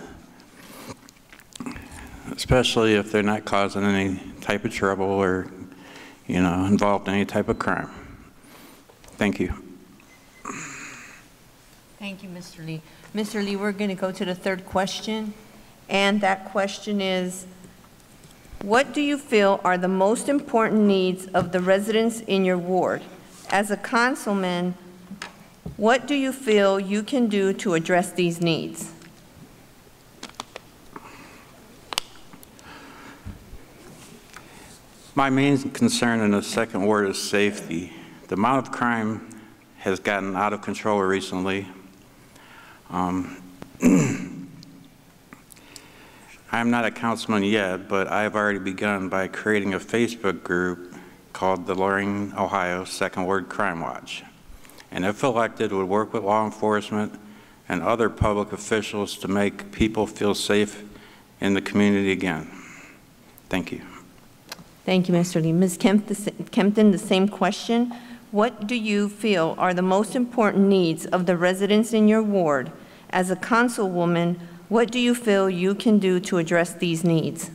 especially if they're not causing any type of trouble or involved in any type of crime. Thank you. Thank you, Mr. Lee. Mr. Lee, we're going to go to the third question, and that question is, what do you feel are the most important needs of the residents in your ward? As a councilman, what do you feel you can do to address these needs? My main concern in the second ward is safety. The amount of crime has gotten out of control recently. I'm not a councilman yet, but I've already begun by creating a Facebook group called the Lorain, Ohio Second Ward Crime Watch. And if elected, would work with law enforcement and other public officials to make people feel safe in the community again. Thank you. Thank you, Mr. Lee. Ms. Kempton, the same question. What do you feel are the most important needs of the residents in your ward? As a councilwoman, what do you feel you can do to address these needs?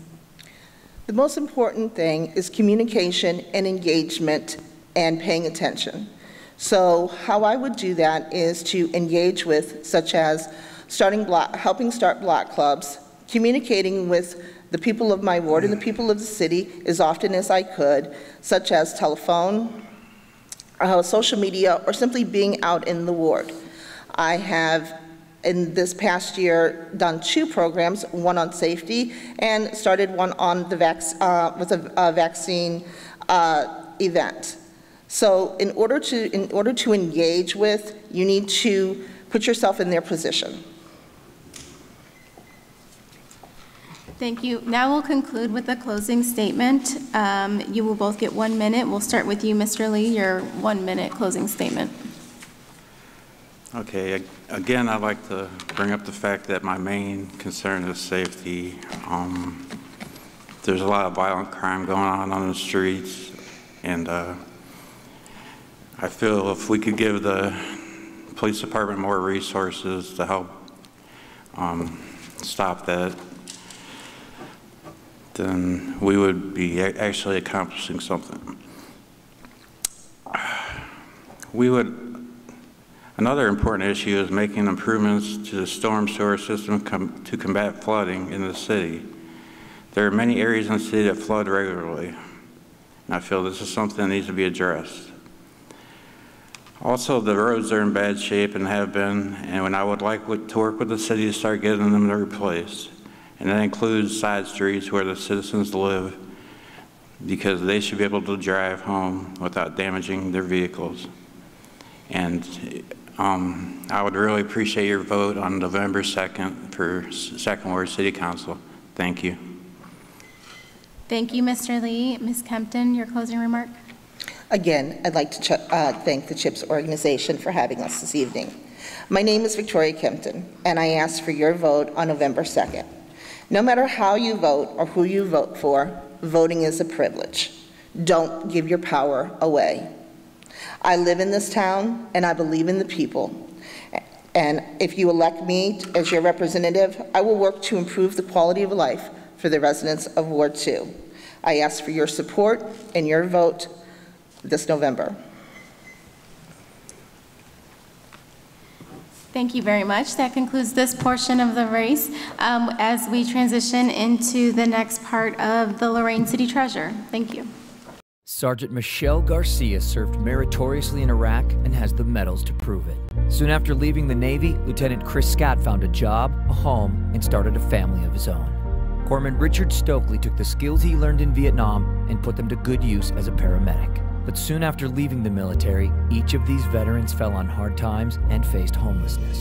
The most important thing is communication and engagement and paying attention. So how I would do that is to engage with, such as helping start block clubs, communicating with the people of my ward and the people of the city as often as I could, such as telephone, social media, or simply being out in the ward. I have, in this past year, done 2 programs, one on safety and started one on the vaccine event. So in order to engage with, you need to put yourself in their position. Thank you. Now we'll conclude with a closing statement. You will both get 1 minute. We'll start with you, Mr. Lee, your 1 minute closing statement. Okay, again, I'd like to bring up the fact that my main concern is safety. There's a lot of violent crime going on the streets, and I feel if we could give the police department more resources to help stop that, then we would be actually accomplishing something. Another important issue is making improvements to the storm sewer system to combat flooding in the city. There are many areas in the city that flood regularly, and I feel this is something that needs to be addressed. Also, the roads are in bad shape and have been, and I would like to work with the city to start getting them replaced. And that includes side streets where the citizens live, because they should be able to drive home without damaging their vehicles. And I would really appreciate your vote on November 2nd for Second Ward City Council. Thank you. Thank you, Mr. Lee. Ms. Kempton, your closing remark. Again, I'd like to thank the CHIPS organization for having us this evening. My name is Victoria Kempton, and I ask for your vote on November 2nd. No matter how you vote or who you vote for, voting is a privilege. Don't give your power away. I live in this town, and I believe in the people. And if you elect me as your representative, I will work to improve the quality of life for the residents of Ward 2. I ask for your support and your vote this November. Thank you very much. That concludes this portion of the race as we transition into the next part of the Lorain City Treasurer. Thank you. Sergeant Michelle Garcia served meritoriously in Iraq and has the medals to prove it. Soon after leaving the Navy, Lieutenant Chris Scott found a job, a home, and started a family of his own. Corpsman Richard Stokely took the skills he learned in Vietnam and put them to good use as a paramedic. But soon after leaving the military, each of these veterans fell on hard times and faced homelessness.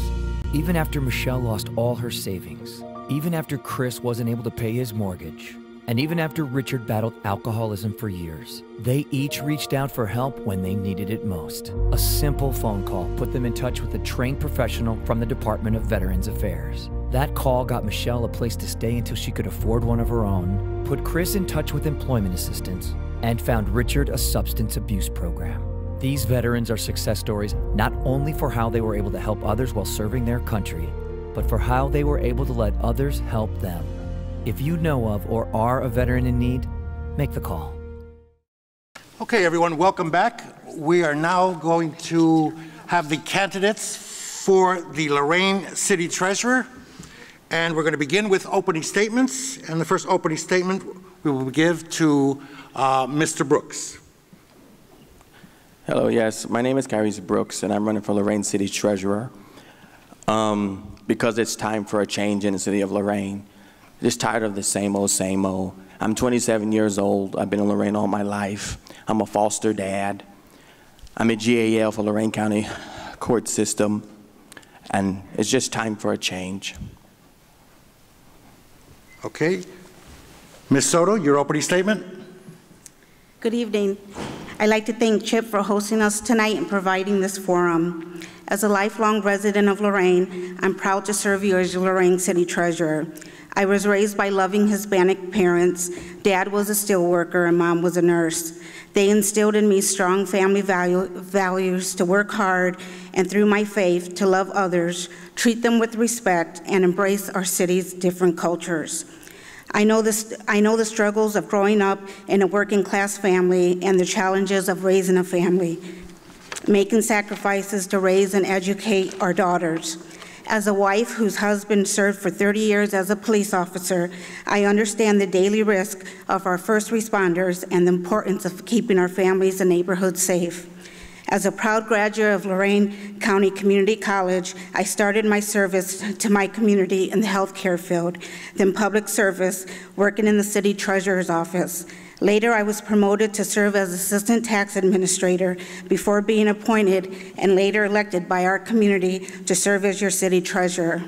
Even after Michelle lost all her savings, even after Chris wasn't able to pay his mortgage, and even after Richard battled alcoholism for years, they each reached out for help when they needed it most. A simple phone call put them in touch with a trained professional from the Department of Veterans Affairs. That call got Michelle a place to stay until she could afford one of her own, put Chris in touch with employment assistance, and found Richard a substance abuse program. These veterans are success stories not only for how they were able to help others while serving their country, but for how they were able to let others help them. If you know of or are a veteran in need, make the call. Okay, everyone, welcome back. We are now going to have the candidates for the Lorain City Treasurer, and we're going to begin with opening statements. And the first opening statement we will give to Mr. Brooks. Hello, yes, my name is Kyrese Brooks, and I'm running for Lorain City Treasurer because it's time for a change in the city of Lorain. Just tired of the same old, I'm 27 years old. I've been in Lorain all my life. I'm a foster dad. I'm a GAL for Lorain County court system, and it's just time for a change. Okay. Ms. Soto, your opening statement. Good evening. I'd like to thank CHIP for hosting us tonight and providing this forum. As a lifelong resident of Lorain, I'm proud to serve you as your Lorain City Treasurer. I was raised by loving Hispanic parents. Dad was a steelworker and Mom was a nurse. They instilled in me strong family values to work hard and through my faith to love others, treat them with respect, and embrace our city's different cultures. I know the struggles of growing up in a working class family and the challenges of raising a family, making sacrifices to raise and educate our daughters. As a wife whose husband served for 30 years as a police officer, I understand the daily risk of our first responders and the importance of keeping our families and neighborhoods safe. As a proud graduate of Lorain County Community College, I started my service to my community in the healthcare field, then public service, working in the city treasurer's office. Later, I was promoted to serve as assistant tax administrator before being appointed and later elected by our community to serve as your city treasurer.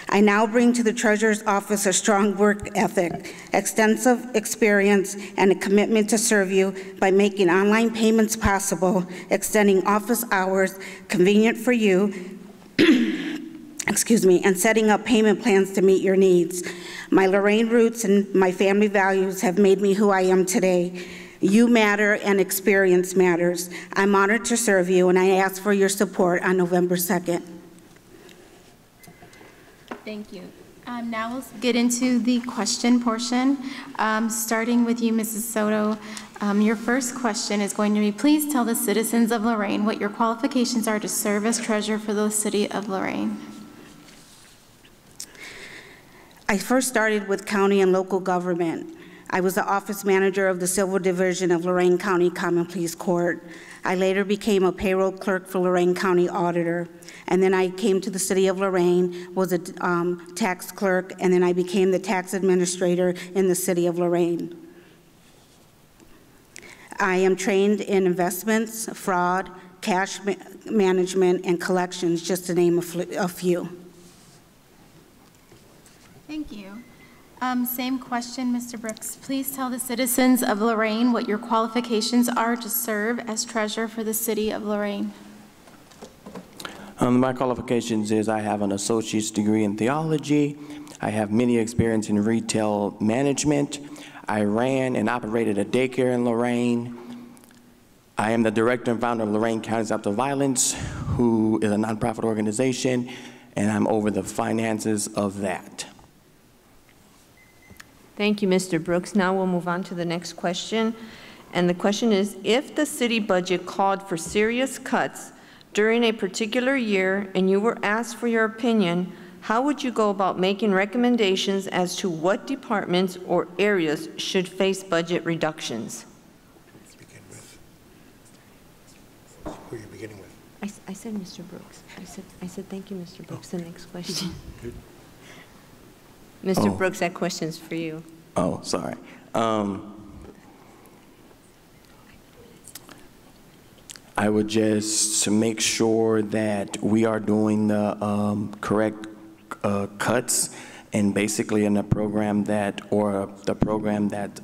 I now bring to the treasurer's office a strong work ethic, extensive experience, and a commitment to serve you by making online payments possible, extending office hours convenient for you, and setting up payment plans to meet your needs. My Lorain roots and my family values have made me who I am today. You matter and experience matters. I'm honored to serve you, and I ask for your support on November 2nd. Thank you. Now we'll get into the question portion. Starting with you, Mrs. Soto. Your first question is going to be, please tell the citizens of Lorain what your qualifications are to serve as treasurer for the city of Lorain. I first started with county and local government. I was the office manager of the Civil Division of Lorain County Common Pleas Court. I later became a payroll clerk for Lorain County Auditor. And then I came to the city of Lorain, was a tax clerk, and then I became the tax administrator in the city of Lorain. I am trained in investments, fraud, cash management, and collections, just to name a few. Thank you. Same question, Mr. Brooks. Please tell the citizens of Lorain what your qualifications are to serve as treasurer for the city of Lorain. My qualifications is I have an associate's degree in theology. I have many experience in retail management. I ran and operated a daycare in Lorain. I am the director and founder of Lorain County Stop Violence, who is a nonprofit organization, and I'm over the finances of that. Thank you, Mr. Brooks. Now we'll move on to the next question. And the question is, if the city budget called for serious cuts during a particular year and you were asked for your opinion, how would you go about making recommendations as to what departments or areas should face budget reductions? Let's begin with, who are you beginning with? I said Mr. Brooks. I said thank you, Mr. Brooks. The next question. Good. Mr. Brooks, that question's for you. Oh, sorry. I would just make sure that we are doing the correct cuts, and basically in a program that, or the program that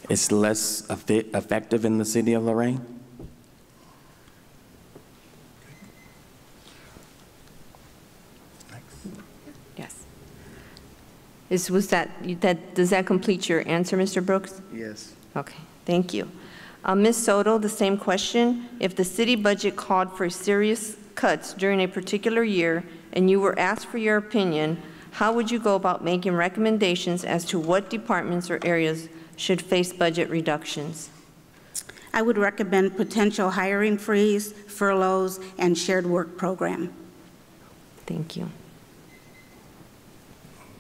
is less effective in the city of Lorain. Does that complete your answer, Mr. Brooks? Yes. Okay, thank you. Ms. Soto, the same question. If the city budget called for serious cuts during a particular year and you were asked for your opinion, how would you go about making recommendations as to what departments or areas should face budget reductions? I would recommend potential hiring freeze, furloughs, and shared work program. Thank you.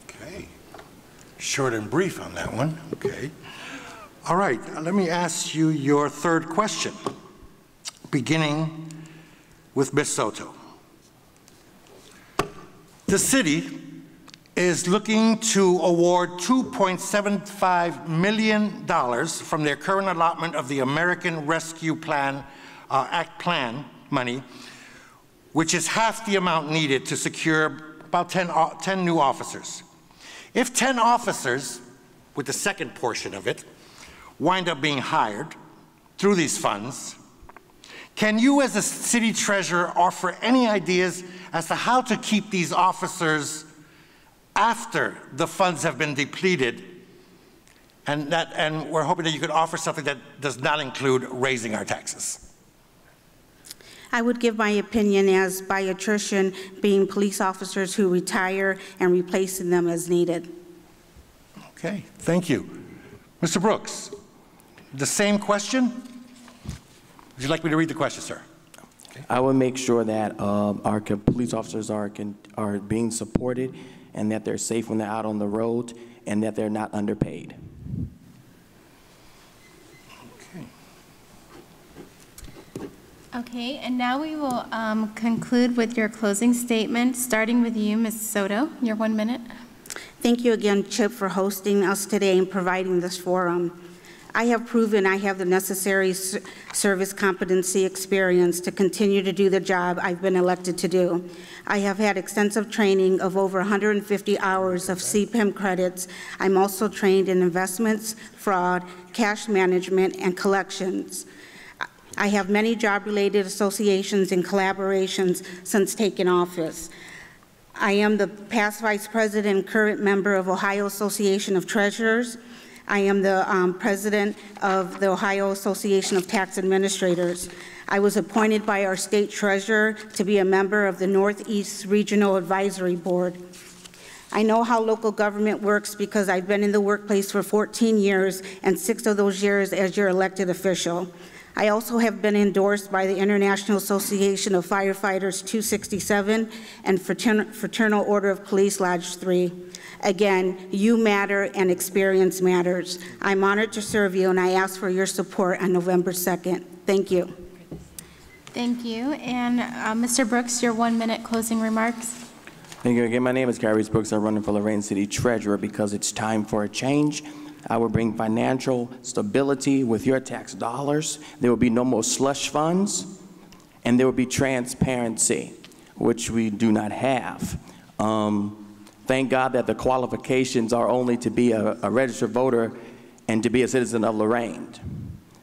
Okay. Short and brief on that one. Okay. All right. Let me ask you your third question, beginning with Ms. Soto. The city is looking to award $2.75 million from their current allotment of the American Rescue Plan Act plan money, which is half the amount needed to secure about 10 new officers. If 10 officers, with the second portion of it, wind up being hired through these funds, can you as a city treasurer offer any ideas as to how to keep these officers after the funds have been depleted, and we're hoping that you could offer something that does not include raising our taxes? I would give my opinion as by attrition, being police officers who retire and replacing them as needed. Okay, thank you. Mr. Brooks, the same question? Would you like me to read the question, sir? Okay. I will make sure that our police officers are being supported and that they're safe when they're out on the road and that they're not underpaid. Okay, and now we will conclude with your closing statement, starting with you, Ms. Soto. Your 1 minute. Thank you again, Chip, for hosting us today and providing this forum. I have proven I have the necessary service competency experience to continue to do the job I've been elected to do. I have had extensive training of over 150 hours of CPIM credits. I'm also trained in investments, fraud, cash management, and collections. I have many job-related associations and collaborations since taking office. I am the past vice president and current member of Ohio Association of Treasurers. I am the president of the Ohio Association of Tax Administrators. I was appointed by our state treasurer to be a member of the Northeast Regional Advisory Board. I know how local government works because I've been in the workplace for 14 years and 6 of those years as your elected official. I also have been endorsed by the International Association of Firefighters 267 and Fraternal Order of Police Lodge 3. Again, you matter and experience matters. I'm honored to serve you and I ask for your support on November 2nd. Thank you. Thank you. And Mr. Brooks, your 1 minute closing remarks. Thank you again. My name is Kyrese Brooks. I'm running for Lorain City Treasurer because it's time for a change. I will bring financial stability with your tax dollars. There will be no more slush funds, and there will be transparency, which we do not have. Thank God that the qualifications are only to be a registered voter and to be a citizen of Lorraine.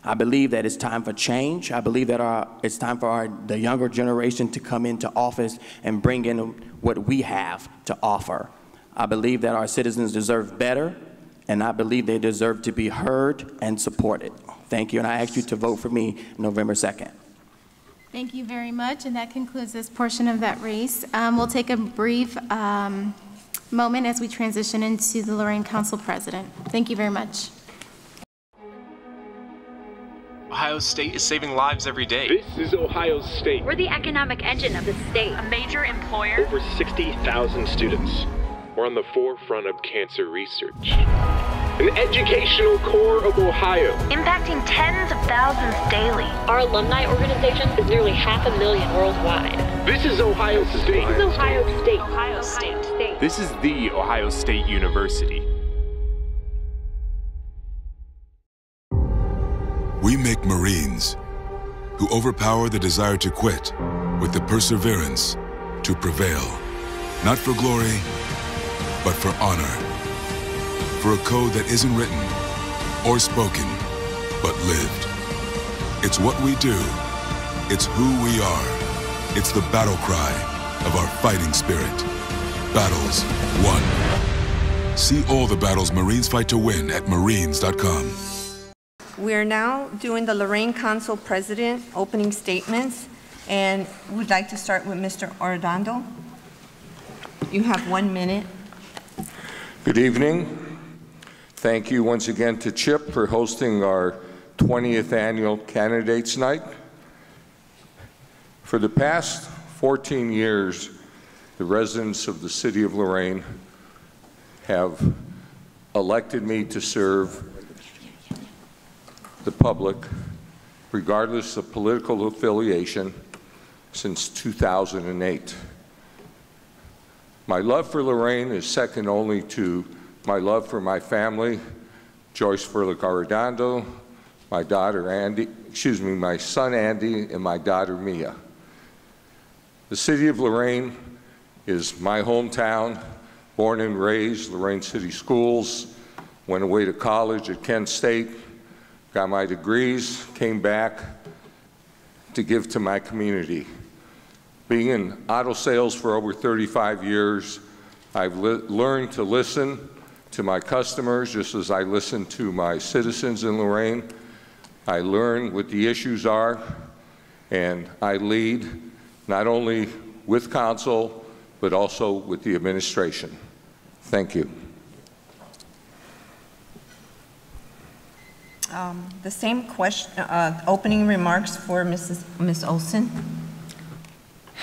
I believe that it's time for change. I believe that it's time for the younger generation to come into office and bring in what we have to offer. I believe that our citizens deserve better, and I believe they deserve to be heard and supported. Thank you, and I ask you to vote for me November 2nd. Thank you very much, and that concludes this portion of that race. We'll take a brief moment as we transition into the Lorain Council President. Thank you very much. Ohio State is saving lives every day. This is Ohio State. We're the economic engine of the state. A major employer. Over 60,000 students. We're on the forefront of cancer research. An educational core of Ohio. Impacting tens of thousands daily. Our alumni organization is nearly 500,000 worldwide. This is Ohio State. This is Ohio State. Ohio State. This is the Ohio State University. We make Marines who overpower the desire to quit with the perseverance to prevail. Not for glory, but for honor. For a code that isn't written or spoken, but lived. It's what we do. It's who we are. It's the battle cry of our fighting spirit. Battles won. See all the battles Marines fight to win at marines.com. We are now doing the Lorain Council President opening statements, and we'd like to start with Mr. Arredondo. You have 1 minute. Good evening. Thank you once again to Chip for hosting our 20th annual Candidates Night. For the past 14 years, the residents of the city of Lorain have elected me to serve the public, regardless of political affiliation, since 2008. My love for Lorraine is second only to my love for my family, Joyce Furloughs, my daughter Andy, my son Andy, and my daughter Mia. The city of Lorraine is my hometown, born and raised, Lorraine City Schools, went away to college at Kent State, got my degrees, came back to give to my community. Being in auto sales for over 35 years, I've learned to listen to my customers just as I listen to my citizens in Lorraine. I learn what the issues are, and I lead not only with council, but also with the administration. Thank you. The same question, opening remarks for Ms. Olsen.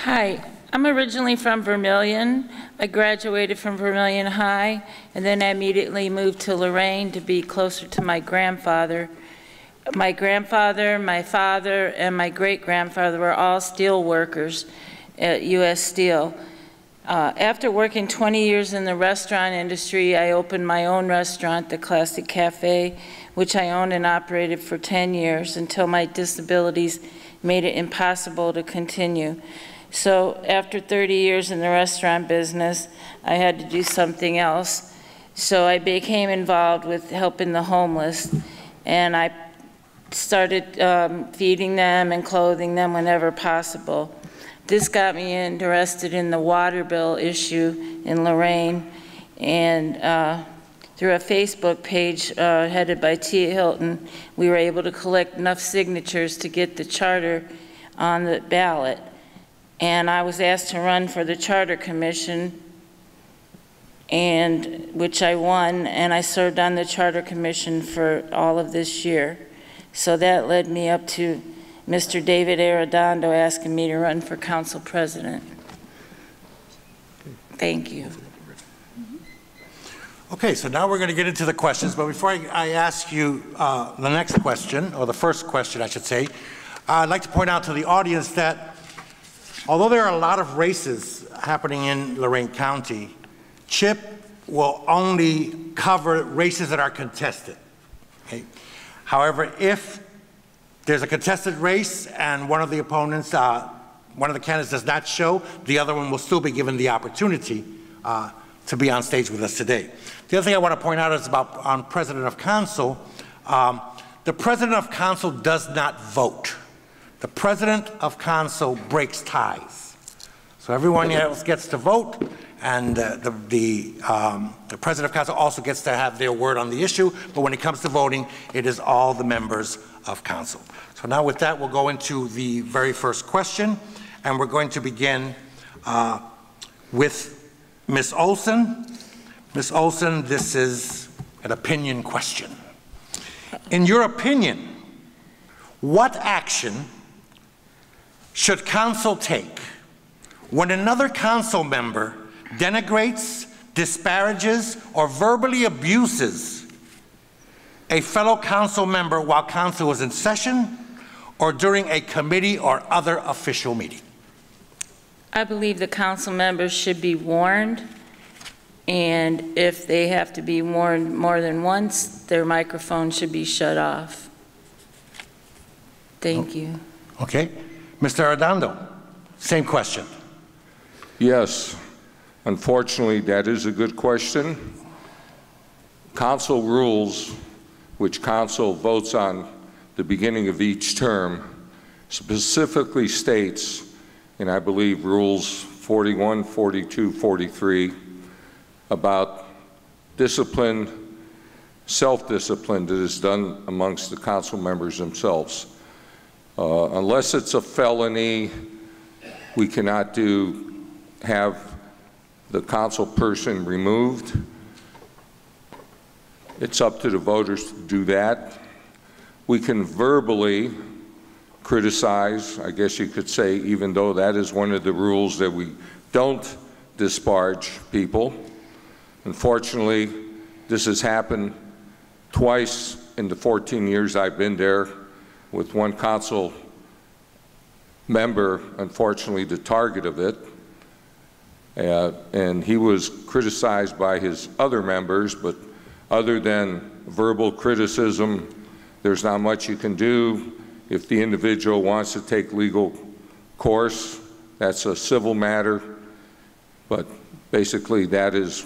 Hi, I'm originally from Vermillion. I graduated from Vermillion High, and then I immediately moved to Lorain to be closer to my grandfather. My grandfather, my father, and my great-grandfather were all steel workers at U.S. Steel. After working 20 years in the restaurant industry, I opened my own restaurant, the Classic Cafe, which I owned and operated for 10 years until my disabilities made it impossible to continue. So after 30 years in the restaurant business, I had to do something else. So I became involved with helping the homeless, and I started feeding them and clothing them whenever possible. This got me interested in the water bill issue in Lorraine, and through a Facebook page headed by Tia Hilton, we were able to collect enough signatures to get the charter on the ballot. And I was asked to run for the Charter Commission, and which I won, and I served on the Charter Commission for all of this year. So that led me up to Mr. David Arredondo asking me to run for council president. Thank you. Okay, so now we're going to get into the questions, but before I ask you the next question, or the first question I should say, I'd like to point out to the audience that although there are a lot of races happening in Lorain County, CHIP will only cover races that are contested. Okay? However, if there's a contested race and one of the opponents, one of the candidates does not show, the other one will still be given the opportunity to be on stage with us today. The other thing I want to point out is about on President of Council. The President of Council does not vote. The President of Council breaks ties. So everyone else gets to vote, and the President of Council also gets to have their word on the issue, but when it comes to voting, it is all the members of Council. So now with that, we'll go into the very first question, and we're going to begin with Ms. Olsen. Ms. Olsen, this is an opinion question. In your opinion, what action should council take when another council member denigrates, disparages, or verbally abuses a fellow council member while council is in session or during a committee or other official meeting? I believe the council members should be warned, and if they have to be warned more than once, their microphone should be shut off. Thank you. Okay. Mr. Arredondo, same question. Yes, unfortunately, that is a good question. Council rules, which council votes on the beginning of each term, specifically states, and I believe rules 41, 42, 43, about discipline, self-discipline that is done amongst the council members themselves. Unless it's a felony, we cannot have the council person removed. It's up to the voters to do that. We can verbally criticize, I guess you could say, even though that is one of the rules that we don't disparage people. Unfortunately, this has happened twice in the 14 years I've been there, with one council member, unfortunately, the target of it. And he was criticized by his other members, but other than verbal criticism, there's not much you can do. If the individual wants to take legal course, that's a civil matter, but basically that is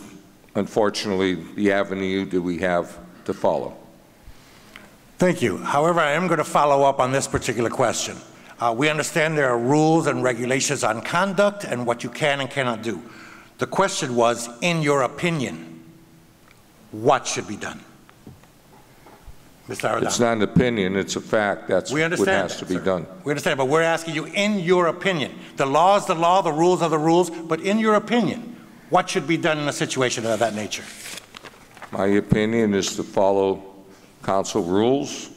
unfortunately the avenue that we have to follow. Thank you. However, I am going to follow up on this particular question. We understand there are rules and regulations on conduct and what you can and cannot do. The question was, in your opinion, what should be done? Mr. Arredondo. It's not an opinion, it's a fact. That's what has to be done. We understand, but we're asking you, in your opinion. The law is the law, the rules are the rules, but in your opinion, what should be done in a situation of that nature? My opinion is to follow council rules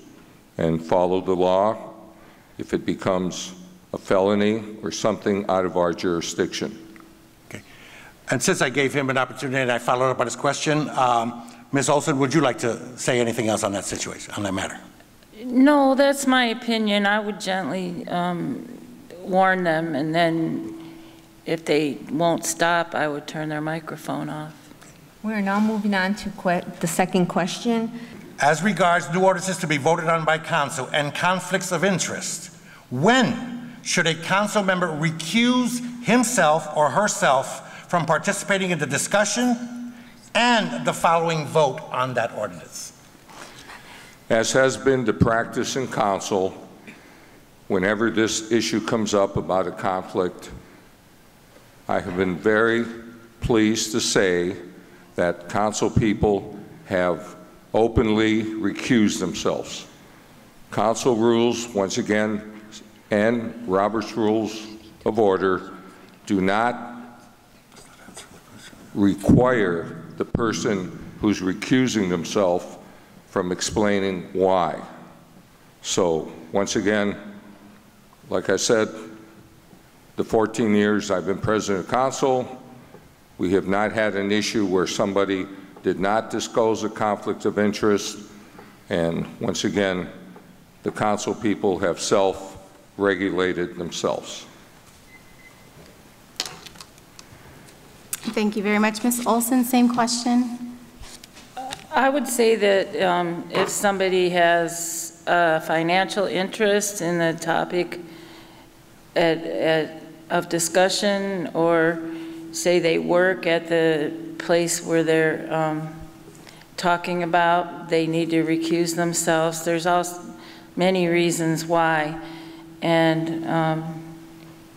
and follow the law if it becomes a felony or something out of our jurisdiction. Okay. And since I gave him an opportunity and I followed up on his question, Ms. Olsen, would you like to say anything else on that situation, on that matter? No, that's my opinion. I would gently warn them, and then if they won't stop, I would turn their microphone off. We are now moving on to the second question. As regards new ordinances to be voted on by council and conflicts of interest, when should a council member recuse himself or herself from participating in the discussion and the following vote on that ordinance? As has been the practice in council, whenever this issue comes up about a conflict, I have been very pleased to say that council people have openly recused themselves. Council rules, once again, and Robert's Rules of Order do not require the person who's recusing themselves from explaining why. So, once again, like I said, the 14 years I've been president of council, we have not had an issue where somebody did not disclose a conflict of interest, and once again, the council people have self-regulated themselves. Thank you very much. Ms. Olsen, same question. I would say that if somebody has a financial interest in the topic of discussion, or say they work at the place where they're talking about, they need to recuse themselves. There's also many reasons why, and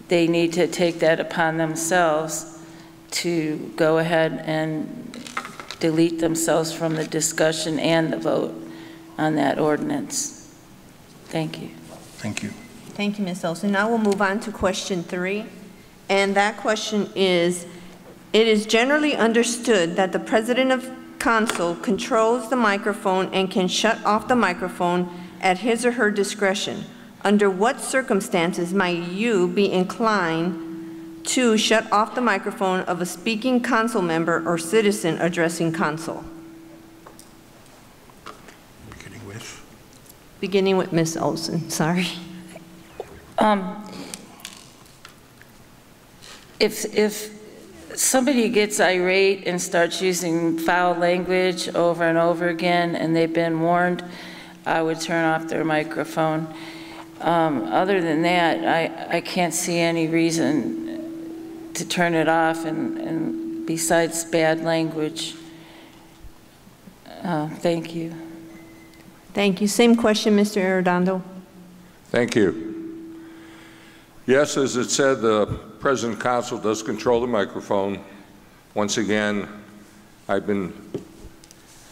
they need to take that upon themselves to go ahead and delete themselves from the discussion and the vote on that ordinance. Thank you. Thank you. Thank you, Ms. Olsen. Now we'll move on to question 3. And that question is, it is generally understood that the president of council controls the microphone and can shut off the microphone at his or her discretion. Under what circumstances might you be inclined to shut off the microphone of a speaking council member or citizen addressing council? Beginning with Ms. Olsen, sorry. If somebody gets irate and starts using foul language over and over again and they've been warned, I would turn off their microphone. Other than that, I can't see any reason to turn it off, and besides bad language. Thank you. Thank you. Same question, Mr. Arredondo. Thank you. Yes, as it said, the President of Council does control the microphone. Once again, I've been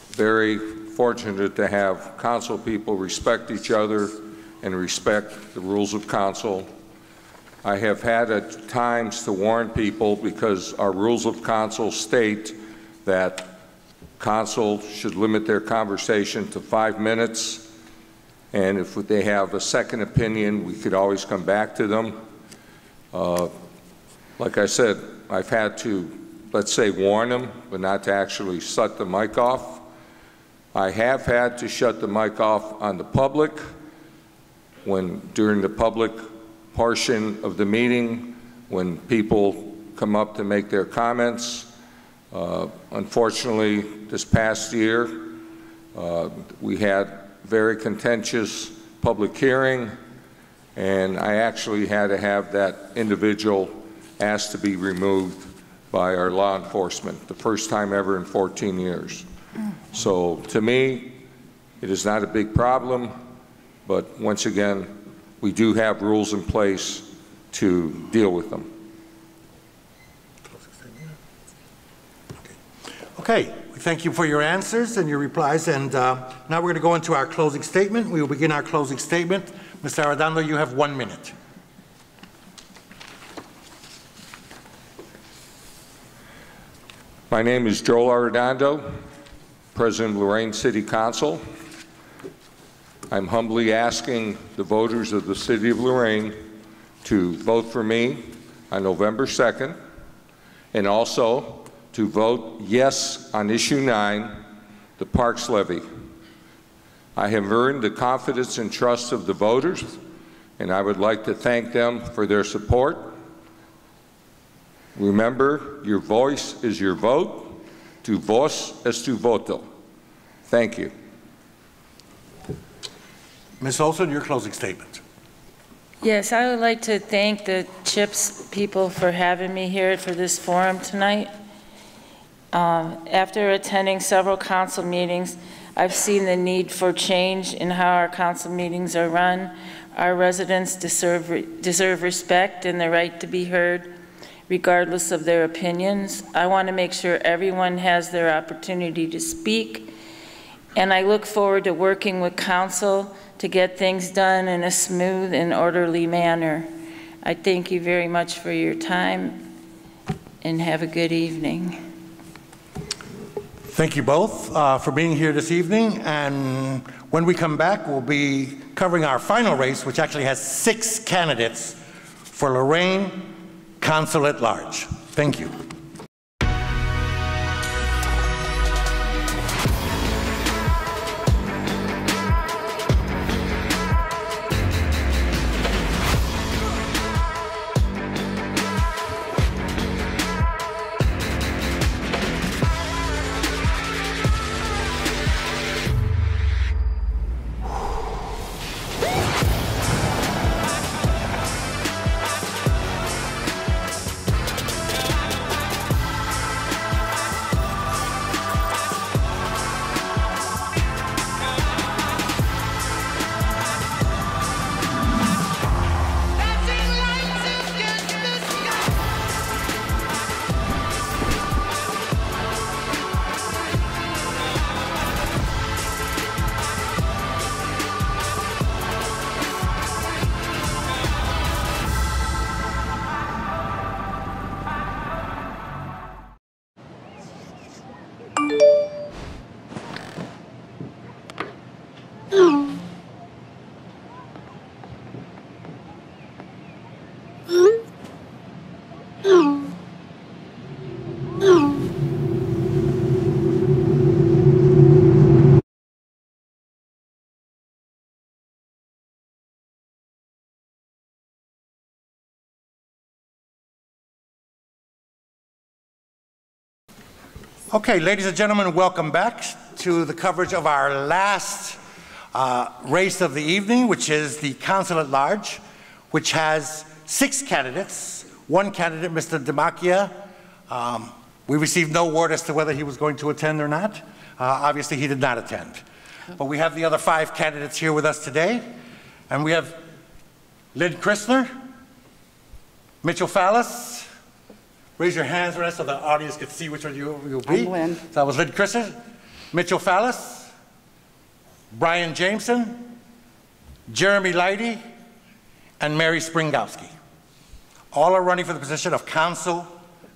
very fortunate to have council people respect each other and respect the rules of council. I have had at times to warn people because our rules of council state that council should limit their conversation to 5 minutes, and if they have a second opinion, we could always come back to them. Like I said, I've had to, let's say, warn them, but not to actually shut the mic off. I have had to shut the mic off on the public during the public portion of the meeting, when people come up to make their comments. Unfortunately, this past year, we had very contentious public hearing, and I actually had to have that individual asked to be removed by our law enforcement, the first time ever in 14 years. So to me, it is not a big problem, but once again, we do have rules in place to deal with them. Okay, we thank you for your answers and your replies, and now we're going to go into our closing statement. We will begin our closing statement. Mr. Arredondo, you have 1 minute. My name is Joel Arredondo, President of Lorain City Council. I'm humbly asking the voters of the City of Lorain to vote for me on November 2nd, and also to vote yes on Issue 9, the Parks Levy. I have earned the confidence and trust of the voters, and I would like to thank them for their support. Remember, your voice is your vote. Tu voz es tu voto. Thank you. Ms. Olsen, your closing statement. Yes, I would like to thank the CHIPS people for having me here for this forum tonight. After attending several council meetings, I've seen the need for change in how our council meetings are run. Our residents deserve respect and the right to be heard, regardless of their opinions. I want to make sure everyone has their opportunity to speak, and I look forward to working with Council to get things done in a smooth and orderly manner. I thank you very much for your time, and have a good evening. Thank you both for being here this evening, and when we come back, we'll be covering our final race, which actually has 6 candidates for Lorraine Council at Large. Thank you. Okay, ladies and gentlemen, welcome back to the coverage of our last race of the evening, which is the Council at Large, which has 6 candidates. One candidate, Mr. Demakia, we received no word as to whether he was going to attend or not. Obviously, he did not attend. But we have the other 5 candidates here with us today. And we have Lynn Christner, Mitchell Fallis. Raise your hands for us so the audience can see which one you'll be. I'm Lynn. So that was Lynn Christner, Mitchell Fallis, Brian Jameson, Jeremy Leidy, and Mary Springowski. All are running for the position of Council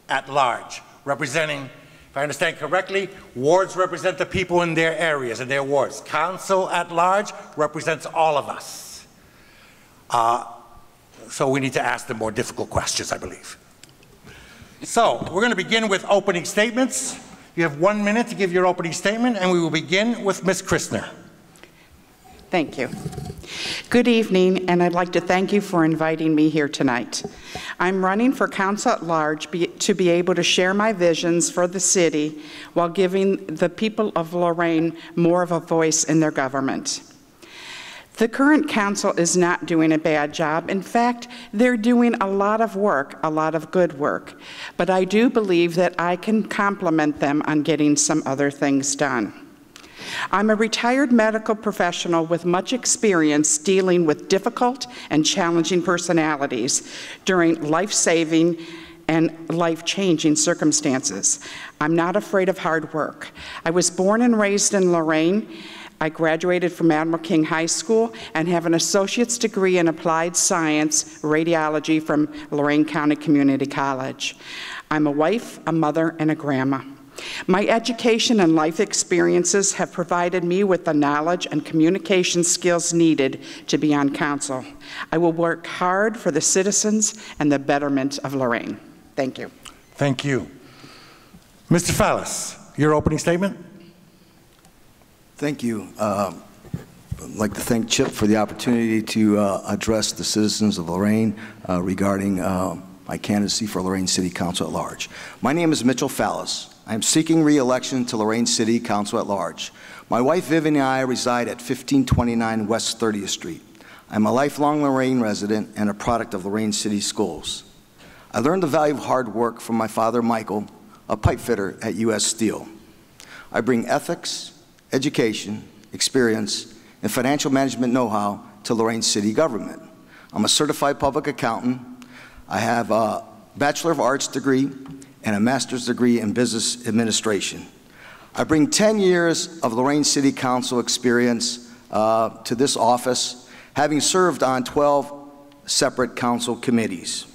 at Large, representing, if I understand correctly, wards represent the people in their areas, in their wards. Council at Large represents all of us. So we need to ask them more difficult questions, I believe. So we're going to begin with opening statements. You have 1 minute to give your opening statement, and we will begin with Ms. Christner. Thank you. Good evening, and I'd like to thank you for inviting me here tonight. I'm running for Council at Large to be able to share my visions for the city while giving the people of Lorain more of a voice in their government. The current council is not doing a bad job. In fact, they're doing a lot of work, a lot of good work. But I do believe that I can compliment them on getting some other things done. I'm a retired medical professional with much experience dealing with difficult and challenging personalities during life-saving and life-changing circumstances. I'm not afraid of hard work. I was born and raised in Lorain. I graduated from Admiral King High School and have an associate's degree in applied science radiology from Lorain County Community College. I'm a wife, a mother, and a grandma. My education and life experiences have provided me with the knowledge and communication skills needed to be on council. I will work hard for the citizens and the betterment of Lorain. Thank you. Thank you. Mr. Fallis, your opening statement? Thank you. I'd like to thank Chip for the opportunity to address the citizens of Lorain regarding my candidacy for Lorain City Council at Large. My name is Mitchell Fallis. I am seeking re-election to Lorain City Council at Large. My wife Vivian and I reside at 1529 West 30th Street. I'm a lifelong Lorain resident and a product of Lorain City Schools. I learned the value of hard work from my father Michael, a pipe fitter at U.S. Steel. I bring ethics, education, experience, and financial management know-how to Lorain City government. I'm a certified public accountant. I have a Bachelor of Arts degree and a master's degree in business administration. I bring 10 years of Lorain City Council experience to this office, having served on 12 separate council committees.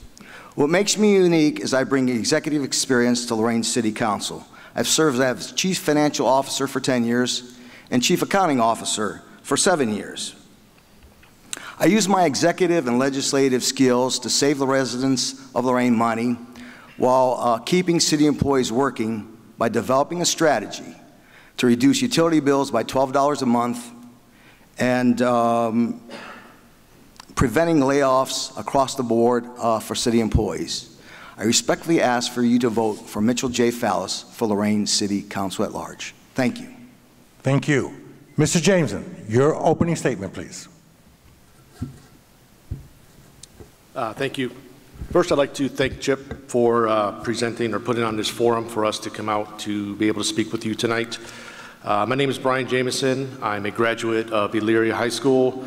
What makes me unique is I bring executive experience to Lorain City Council. I've served as Chief Financial Officer for 10 years and Chief Accounting Officer for 7 years. I use my executive and legislative skills to save the residents of Lorain money while keeping city employees working by developing a strategy to reduce utility bills by $12 a month and preventing layoffs across the board for city employees. I respectfully ask for you to vote for Mitchell J. Fallis for Lorain City Council at Large. Thank you. Thank you. Mr. Jameson, your opening statement, please. Thank you. First, I'd like to thank Chip for presenting or putting on this forum for us to come out to be able to speak with you tonight. My name is Brian Jameson. I'm a graduate of Elyria High School.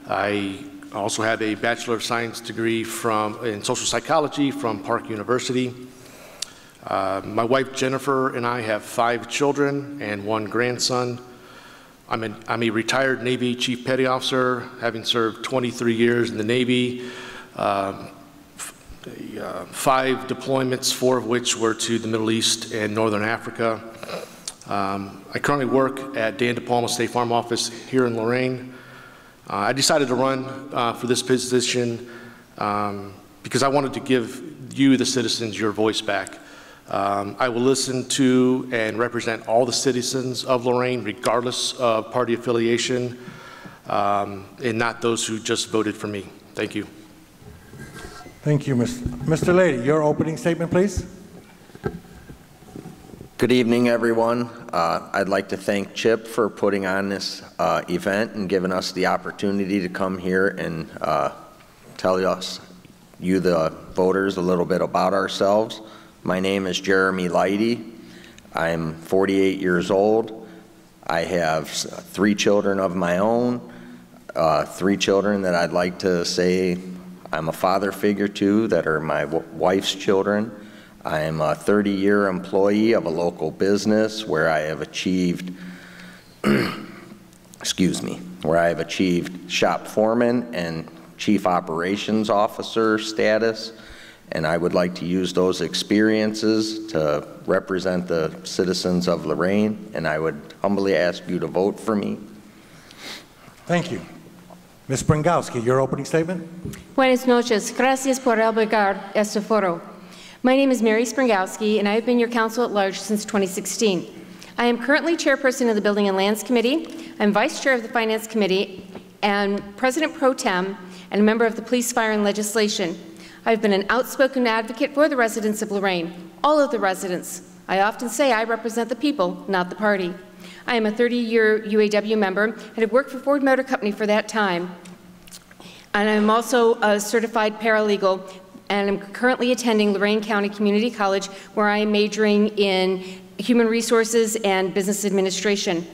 I also have a Bachelor of Science degree in social psychology from Park University. My wife Jennifer and I have 5 children and 1 grandson. I'm a retired Navy Chief Petty Officer, having served 23 years in the Navy. 5 deployments, 4 of which were to the Middle East and Northern Africa. I currently work at Dan DePalma State Farm Office here in Lorain. I decided to run for this position because I wanted to give you, the citizens, your voice back. I will listen to and represent all the citizens of Lorain, regardless of party affiliation, and not those who just voted for me. Thank you. Thank you, Mr. Lady. Your opening statement, please. Good evening, everyone. I'd like to thank Chip for putting on this event and giving us the opportunity to come here and tell you the voters, a little bit about ourselves. My name is Jeremy Leidy. I'm 48 years old. I have 3 children of my own, 3 children that I'd like to say I'm a father figure to, that are my wife's children. I am a 30-year employee of a local business where I have achieved, where I have achieved shop foreman and chief operations officer status. And I would like to use those experiences to represent the citizens of Lorain, and I would humbly ask you to vote for me. Thank you. Ms. Springowski, your opening statement. Buenas noches. Gracias por albergar este foro. My name is Mary Springowski, and I have been your council at large since 2016. I am currently chairperson of the Building and Lands Committee. I'm vice chair of the Finance Committee, and President Pro Tem and a member of the Police, Fire, and Legislation. I've been an outspoken advocate for the residents of Lorain, all of the residents. I often say I represent the people, not the party. I am a 30-year UAW member and have worked for Ford Motor Company for that time. And I'm also a certified paralegal, and I'm currently attending Lorain County Community College, where I am majoring in human resources and business administration.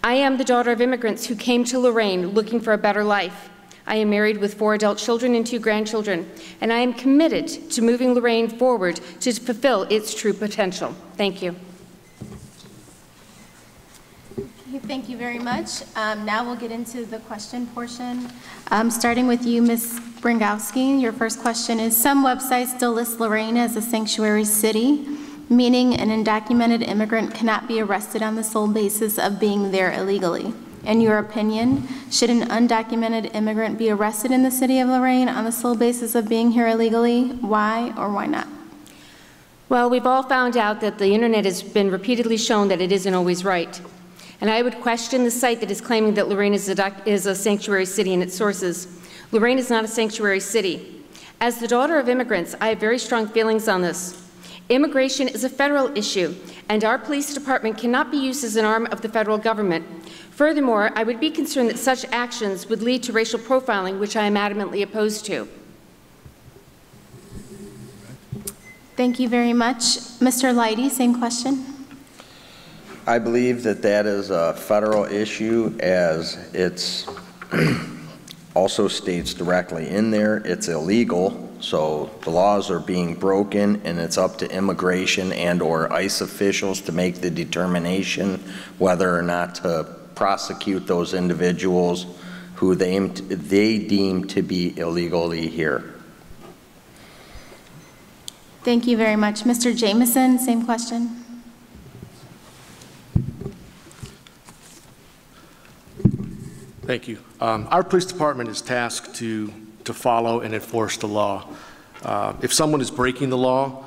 I am the daughter of immigrants who came to Lorain looking for a better life. I am married with 4 adult children and 2 grandchildren, and I am committed to moving Lorain forward to fulfill its true potential. Thank you. Okay, thank you very much. Now we'll get into the question portion. Starting with you, Ms. Brangowski, your first question is, some websites still list Lorain as a sanctuary city, meaning an undocumented immigrant cannot be arrested on the sole basis of being there illegally. In your opinion, should an undocumented immigrant be arrested in the city of Lorain on the sole basis of being here illegally? Why or why not? Well, we've all found out that the internet has been repeatedly shown that it isn't always right. And I would question the site that is claiming that Lorain is a sanctuary city in its sources. Lorain is not a sanctuary city. As the daughter of immigrants, I have very strong feelings on this. Immigration is a federal issue, and our police department cannot be used as an arm of the federal government. Furthermore, I would be concerned that such actions would lead to racial profiling, which I am adamantly opposed to. Thank you very much. Mr. Leidy, same question. I believe that that is a federal issue, as it's also states directly in there, it's illegal. So the laws are being broken, and it's up to immigration and or ICE officials to make the determination whether or not to prosecute those individuals who they deem to be illegally here. Thank you very much. Mr. Jameson, same question. Thank you. Our police department is tasked to follow and enforce the law. If someone is breaking the law,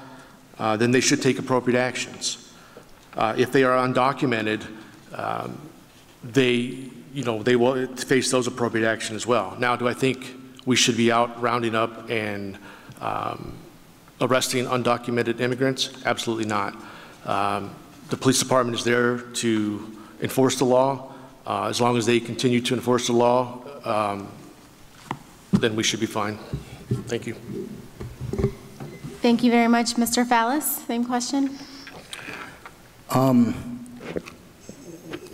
then they should take appropriate actions. If they are undocumented, they will face those appropriate actions as well. Now, do I think we should be out rounding up and arresting undocumented immigrants? Absolutely not. The police department is there to enforce the law. As long as they continue to enforce the law, then we should be fine. Thank you. Thank you very much. Mr. Fallis, same question.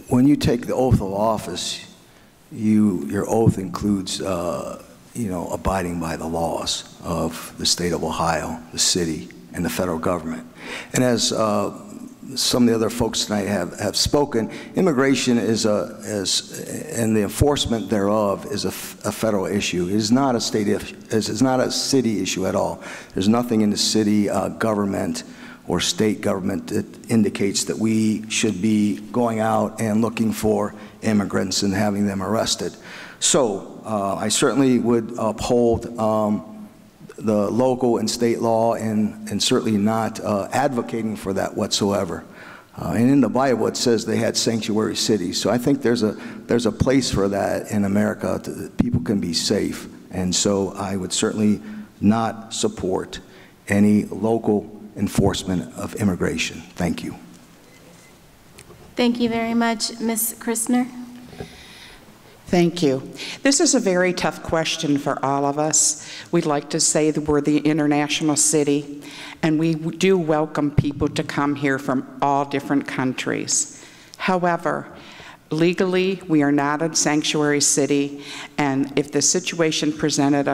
When you take the oath of office, your oath includes, abiding by the laws of the state of Ohio, the city, and the federal government. And as some of the other folks tonight have spoken, immigration and the enforcement thereof is a federal issue. It is not a state issue. It's not a city issue at all. There's nothing in the city government or state government that indicates that we should be going out and looking for immigrants and having them arrested. So I certainly would uphold the local and state law and certainly not advocating for that whatsoever. And in the Bible it says they had sanctuary cities. So I think there's a place for that in America that people can be safe. And so I would certainly not support any local enforcement of immigration. Thank you. Thank you very much. Ms. Christner. Thank you. This is a very tough question for all of us. We'd like to say that we're the international city, and we do welcome people to come here from all different countries. However, legally, we are not a sanctuary city, and if the situation presented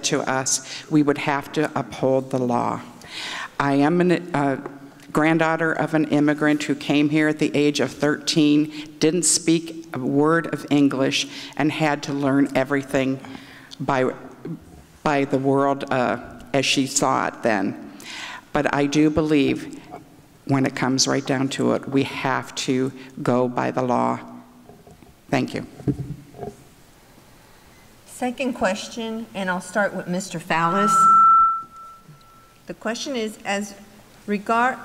to us, we would have to uphold the law. I am a granddaughter of an immigrant who came here at the age of 13, didn't speak a word of English, and had to learn everything by the world as she saw it then. But I do believe when it comes right down to it, we have to go by the law. Thank you. Second question, and I'll start with Mr. Fallis. The question is, as regards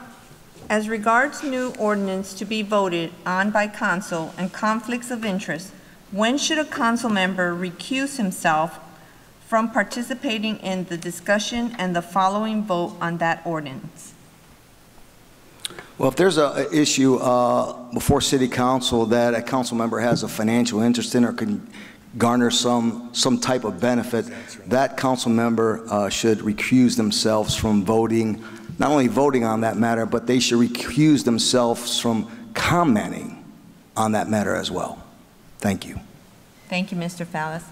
new ordinance to be voted on by council and conflicts of interest, When should a council member recuse himself from participating in the discussion and the following vote on that ordinance? Well, if there's an issue before City Council that a council member has a financial interest in or can garner some type of benefit, that council member should recuse themselves from voting, not only voting on that matter, but they should recuse themselves from commenting on that matter as well. Thank you. Thank you, Mr. Fallis.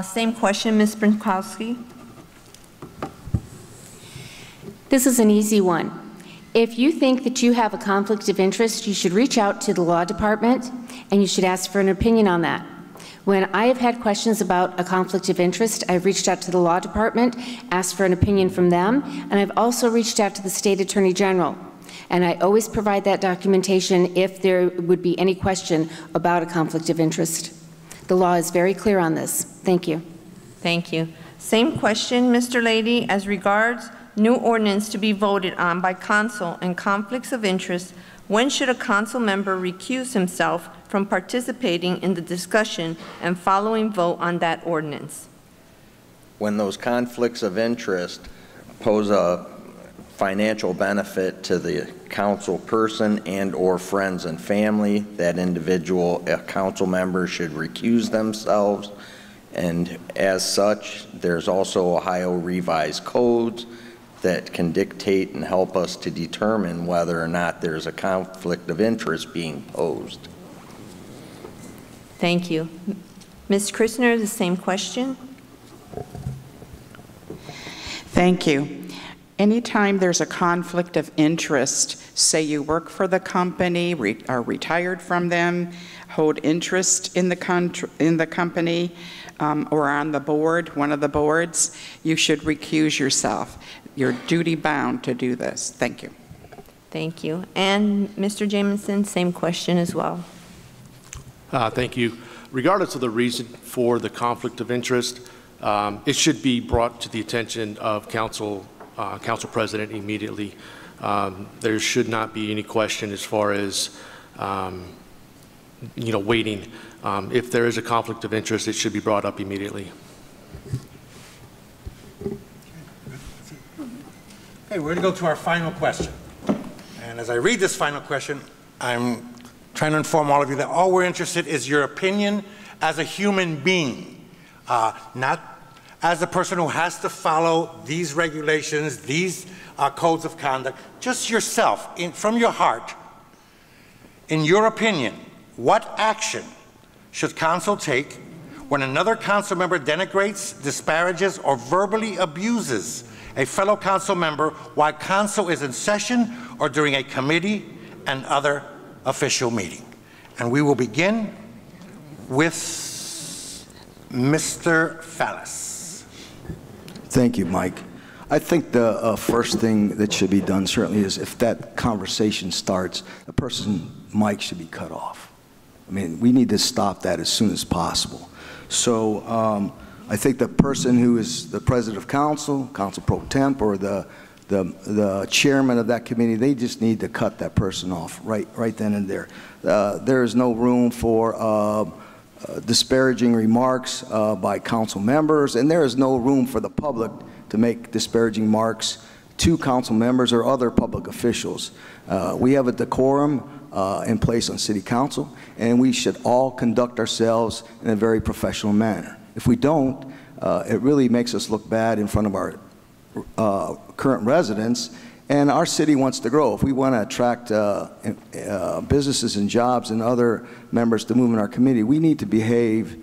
Same question, Ms. Brinkowski. This is an easy one. If you think that you have a conflict of interest, you should reach out to the law department and you should ask for an opinion on that. When I have had questions about a conflict of interest, I've reached out to the law department, asked for an opinion from them, and I've also reached out to the state attorney general. And I always provide that documentation if there would be any question about a conflict of interest. The law is very clear on this. Thank you. Thank you. Same question, Mr. Lady, as regards new ordinance to be voted on by council and conflicts of interest. When should a council member recuse himself from participating in the discussion and following vote on that ordinance? When those conflicts of interest pose a financial benefit to the council person and or friends and family, that individual, a council member, should recuse themselves. And as such, there's also Ohio revised codes that can dictate and help us to determine whether or not there's a conflict of interest being posed. Thank you. Ms. Christner, the same question. Thank you. Anytime there's a conflict of interest, say you work for the company, are retired from them, hold interest in the company, or on the board, one of the boards, you should recuse yourself. You're duty bound to do this. Thank you. Thank you. And Mr. Jameson, same question as well. Thank you. Regardless of the reason for the conflict of interest, it should be brought to the attention of council president immediately. There should not be any question as far as waiting. If there is a conflict of interest, it should be brought up immediately. Okay, we're going to go to our final question. And as I read this final question, I'm trying to inform all of you that all we're interested in is your opinion as a human being, not as a person who has to follow these regulations, these codes of conduct. Just yourself, from your heart. In your opinion, what action should council take when another council member denigrates, disparages, or verbally abuses a fellow council member while council is in session or during a committee and other official meeting? And we will begin with Mr. Fallis. Thank you, Mike. I think the first thing that should be done certainly is if that conversation starts, the person, Mike, should be cut off. I mean, we need to stop that as soon as possible. So I think the person who is the president of council, council pro temp, or the chairman of that committee, they just need to cut that person off right then and there. There is no room for disparaging remarks by council members, and there is no room for the public to make disparaging remarks to council members or other public officials. We have a decorum in place on city council, and we should all conduct ourselves in a very professional manner. If we don't, it really makes us look bad in front of our current residents, and our city wants to grow. If we want to attract businesses and jobs and other members to move in our community, we need to behave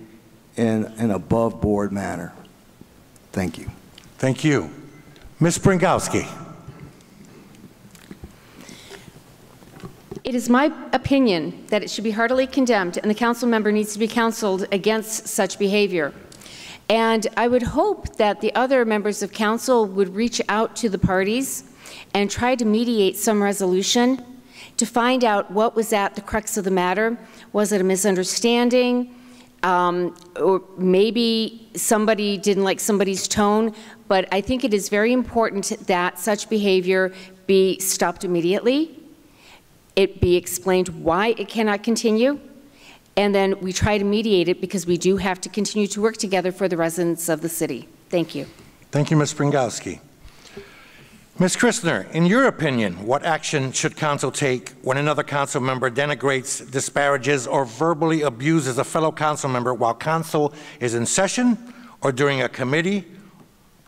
in an above board manner. Thank you. Thank you. Ms. Brinkowski. It is my opinion that it should be heartily condemned and the council member needs to be counseled against such behavior. And I would hope that the other members of council would reach out to the parties and try to mediate some resolution to find out what was at the crux of the matter. Was it a misunderstanding? Or maybe somebody didn't like somebody's tone, but I think it is very important that such behavior be stopped immediately. It be explained why it cannot continue, and then we try to mediate it because we do have to continue to work together for the residents of the city. Thank you. Thank you, Ms. Springowski. Ms. Christner, in your opinion, what action should council take when another council member denigrates, disparages, or verbally abuses a fellow council member while council is in session or during a committee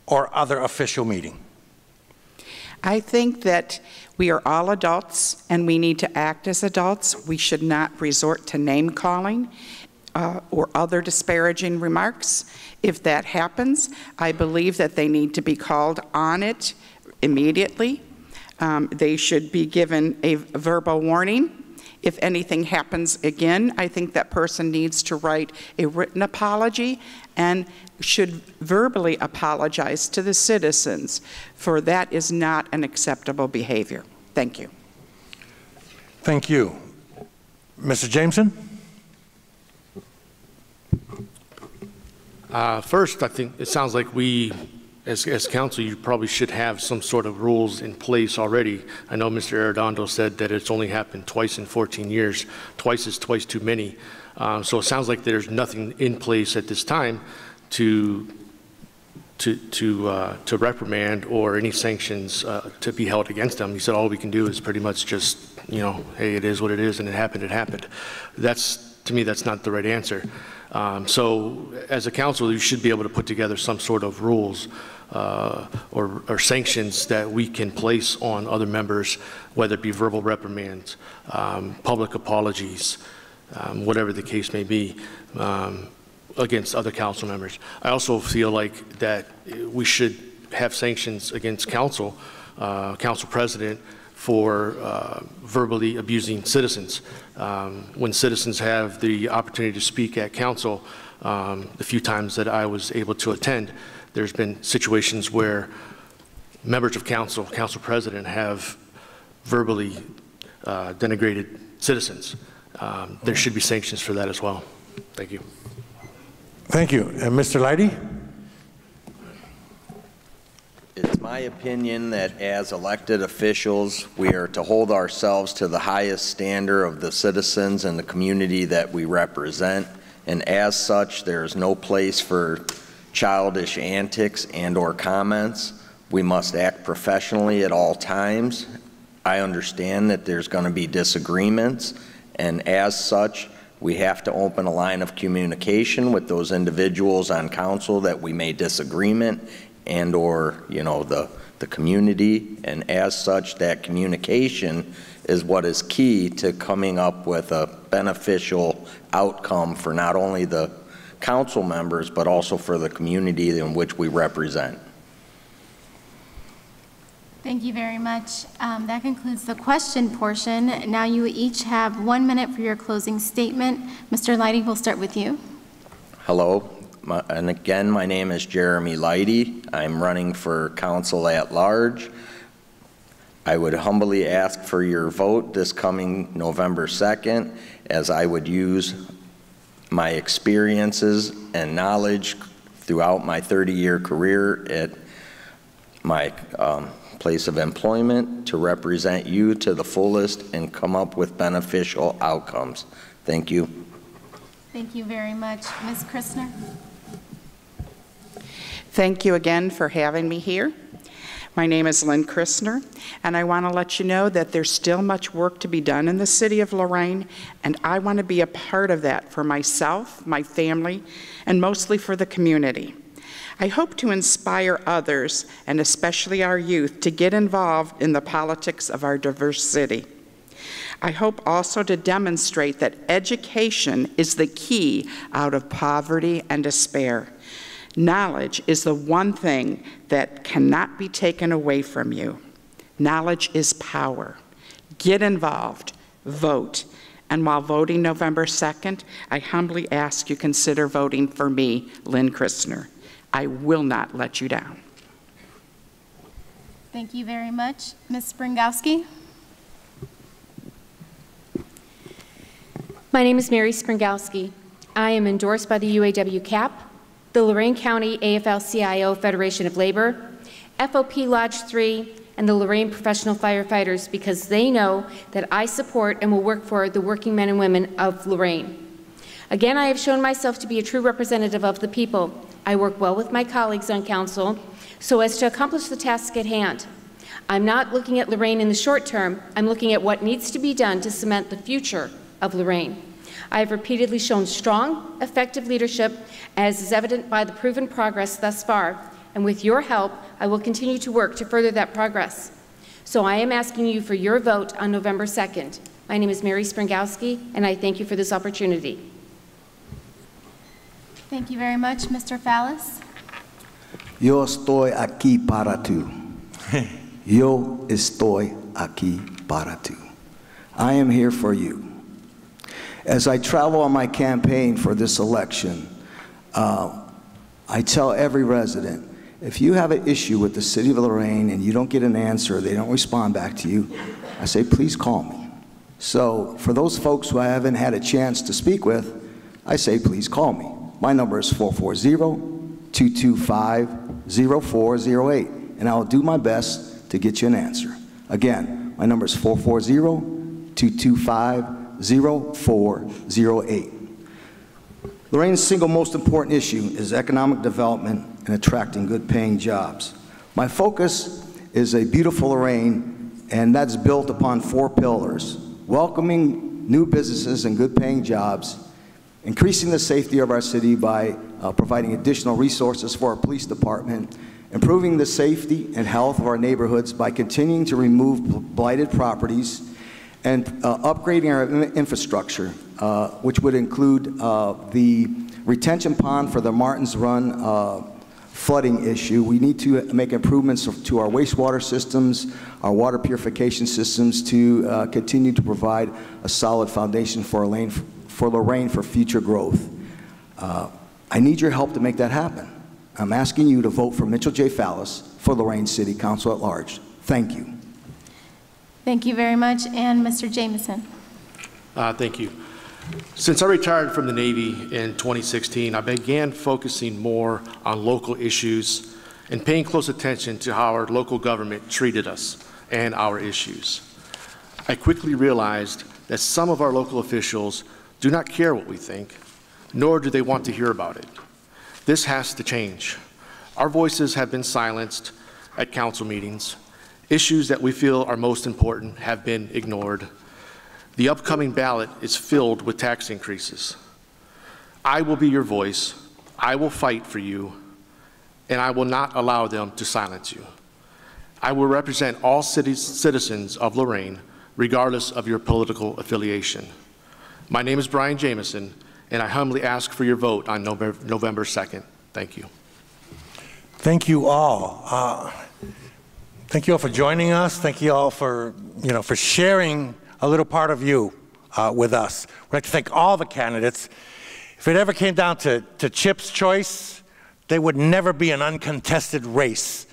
or other official meeting? I think that we are all adults and we need to act as adults. We should not resort to name calling or other disparaging remarks. If that happens, I believe that they need to be called on it immediately. They should be given a verbal warning. If anything happens again, I think that person needs to write a written apology and should verbally apologize to the citizens, for that is not an acceptable behavior. Thank you. Thank you. Mr. Jameson? First, I think it sounds like we, as council, you probably should have some sort of rules in place already. I know Mr. Arredondo said that it's only happened twice in 14 years. Twice is twice too many. So it sounds like there's nothing in place at this time to reprimand or any sanctions to be held against them. He said all we can do is pretty much just, you know, hey, it is what it is, and it happened, it happened. That's, to me, that's not the right answer. So as a council, you should be able to put together some sort of rules or sanctions that we can place on other members, whether it be verbal reprimands, public apologies, whatever the case may be, against other council members. I also feel like that we should have sanctions against council president for verbally abusing citizens. When citizens have the opportunity to speak at council, the few times that I was able to attend, there's been situations where members of council president have verbally denigrated citizens. There should be sanctions for that as well. Thank you. Thank you. And Mr. Leidy? It's my opinion that as elected officials, we are to hold ourselves to the highest standard of the citizens and the community that we represent. And as such, there is no place for childish antics and/or comments. We must act professionally at all times. I understand that there's going to be disagreements, and as such, we have to open a line of communication with those individuals on council that we may disagreement and/or, you know, the community, and as such, that communication is what is key to coming up with a beneficial outcome for not only the council members, but also for the community in which we represent. Thank you very much. That concludes the question portion. Now you each have 1 minute for your closing statement. Mr. Leidy, we'll start with you. Hello, and again, my name is Jeremy Leidy. I'm running for council at large. I would humbly ask for your vote this coming November 2nd, as I would use my experiences and knowledge throughout my 30-year career at my place of employment to represent you to the fullest and come up with beneficial outcomes. Thank you. Thank you very much. Ms. Christner? Thank you again for having me here. My name is Lynn Christner, and I want to let you know that there's still much work to be done in the city of Lorain, and I want to be a part of that for myself, my family, and mostly for the community. I hope to inspire others, and especially our youth, to get involved in the politics of our diverse city. I hope also to demonstrate that education is the key out of poverty and despair. Knowledge is the one thing that cannot be taken away from you. Knowledge is power. Get involved, vote, and while voting November 2nd, I humbly ask you consider voting for me, Lynn Christner. I will not let you down. Thank you very much. Ms. Springowski? My name is Mary Springowski. I am endorsed by the UAW CAP, the Lorain County AFL-CIO Federation of Labor, FOP Lodge 3, and the Lorain Professional Firefighters because they know that I support and will work for the working men and women of Lorain. Again, I have shown myself to be a true representative of the people. I work well with my colleagues on council so as to accomplish the task at hand. I'm not looking at Lorraine in the short term. I'm looking at what needs to be done to cement the future of Lorraine. I have repeatedly shown strong, effective leadership, as is evident by the proven progress thus far, and with your help, I will continue to work to further that progress. So I am asking you for your vote on November 2nd. My name is Mary Springowski, and I thank you for this opportunity. Thank you very much, Mr. Fallis. Yo estoy aquí para tú. Yo estoy aquí para tú. I am here for you. As I travel on my campaign for this election, I tell every resident, if you have an issue with the city of Lorain and you don't get an answer, they don't respond back to you, I say, please call me. So for those folks who I haven't had a chance to speak with, I say, please call me. My number is 440-225-0408, and I'll do my best to get you an answer. Again, my number is 440-225-0408. Lorraine's single most important issue is economic development and attracting good-paying jobs. My focus is a beautiful Lorraine, and that's built upon 4 pillars: welcoming new businesses and good-paying jobs, increasing the safety of our city by providing additional resources for our police department, improving the safety and health of our neighborhoods by continuing to remove blighted properties, and upgrading our infrastructure, which would include the retention pond for the Martins Run flooding issue. We need to make improvements to our wastewater systems, our water purification systems, to continue to provide a solid foundation for Lorraine for future growth. I need your help to make that happen. I'm asking you to vote for Mitchell J. Fallis for Lorain City Council at Large. Thank you. Thank you very much. And Mr. Jameson. Thank you. Since I retired from the Navy in 2016, I began focusing more on local issues and paying close attention to how our local government treated us and our issues. I quickly realized that some of our local officials do not care what we think, nor do they want to hear about it. This has to change. Our voices have been silenced at council meetings. Issues that we feel are most important have been ignored. The upcoming ballot is filled with tax increases. I will be your voice. I will fight for you, and I will not allow them to silence you. I will represent all citizens of Lorain, regardless of your political affiliation. My name is Brian Jameson, and I humbly ask for your vote on November 2nd. Thank you. Thank you all. Thank you all for joining us. Thank you all for, for sharing a little part of you with us. We'd like to thank all the candidates. If it ever came down to Chip's choice, there would never be an uncontested race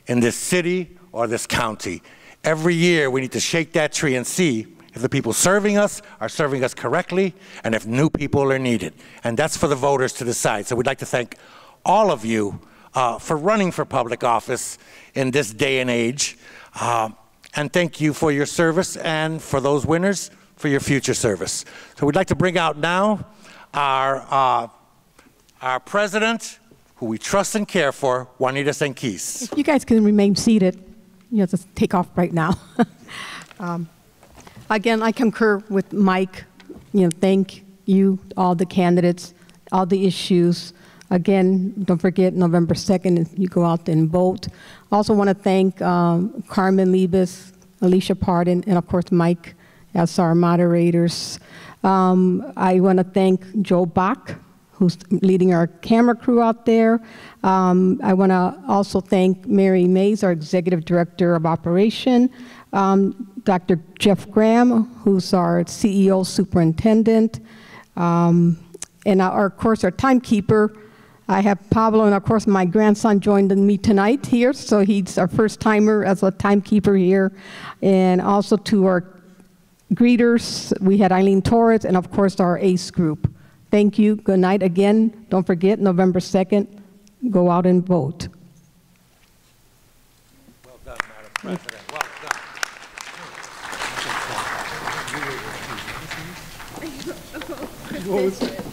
in this city or this county. Every year we need to shake that tree and see if the people serving us are serving us correctly and if new people are needed. And that's for the voters to decide. So we'd like to thank all of you for running for public office in this day and age. And thank you for your service, and for those winners, for your future service. So we'd like to bring out now our president, who we trust and care for, Juanita Senquis. If you guys can remain seated, just take off right now. Again, I concur with Mike. Thank you, all the candidates, all the issues. Again, don't forget November 2nd, you go out and vote. Also want to thank Carmen Libas, Alicia Pardon, and of course Mike as our moderators. I want to thank Joe Bach, who's leading our camera crew out there. I want to also thank Mary Mays, our Executive Director of Operation, Dr. Jeff Graham, who's our CEO Superintendent, and of course our timekeeper. I have Pablo, and of course my grandson joined me tonight here, so he's our first timer as a timekeeper here. And also to our greeters, we had Eileen Torres, and of course our ACE group. Thank you, good night again. Don't forget, November 2nd, go out and vote. Well done, Madam President, well done.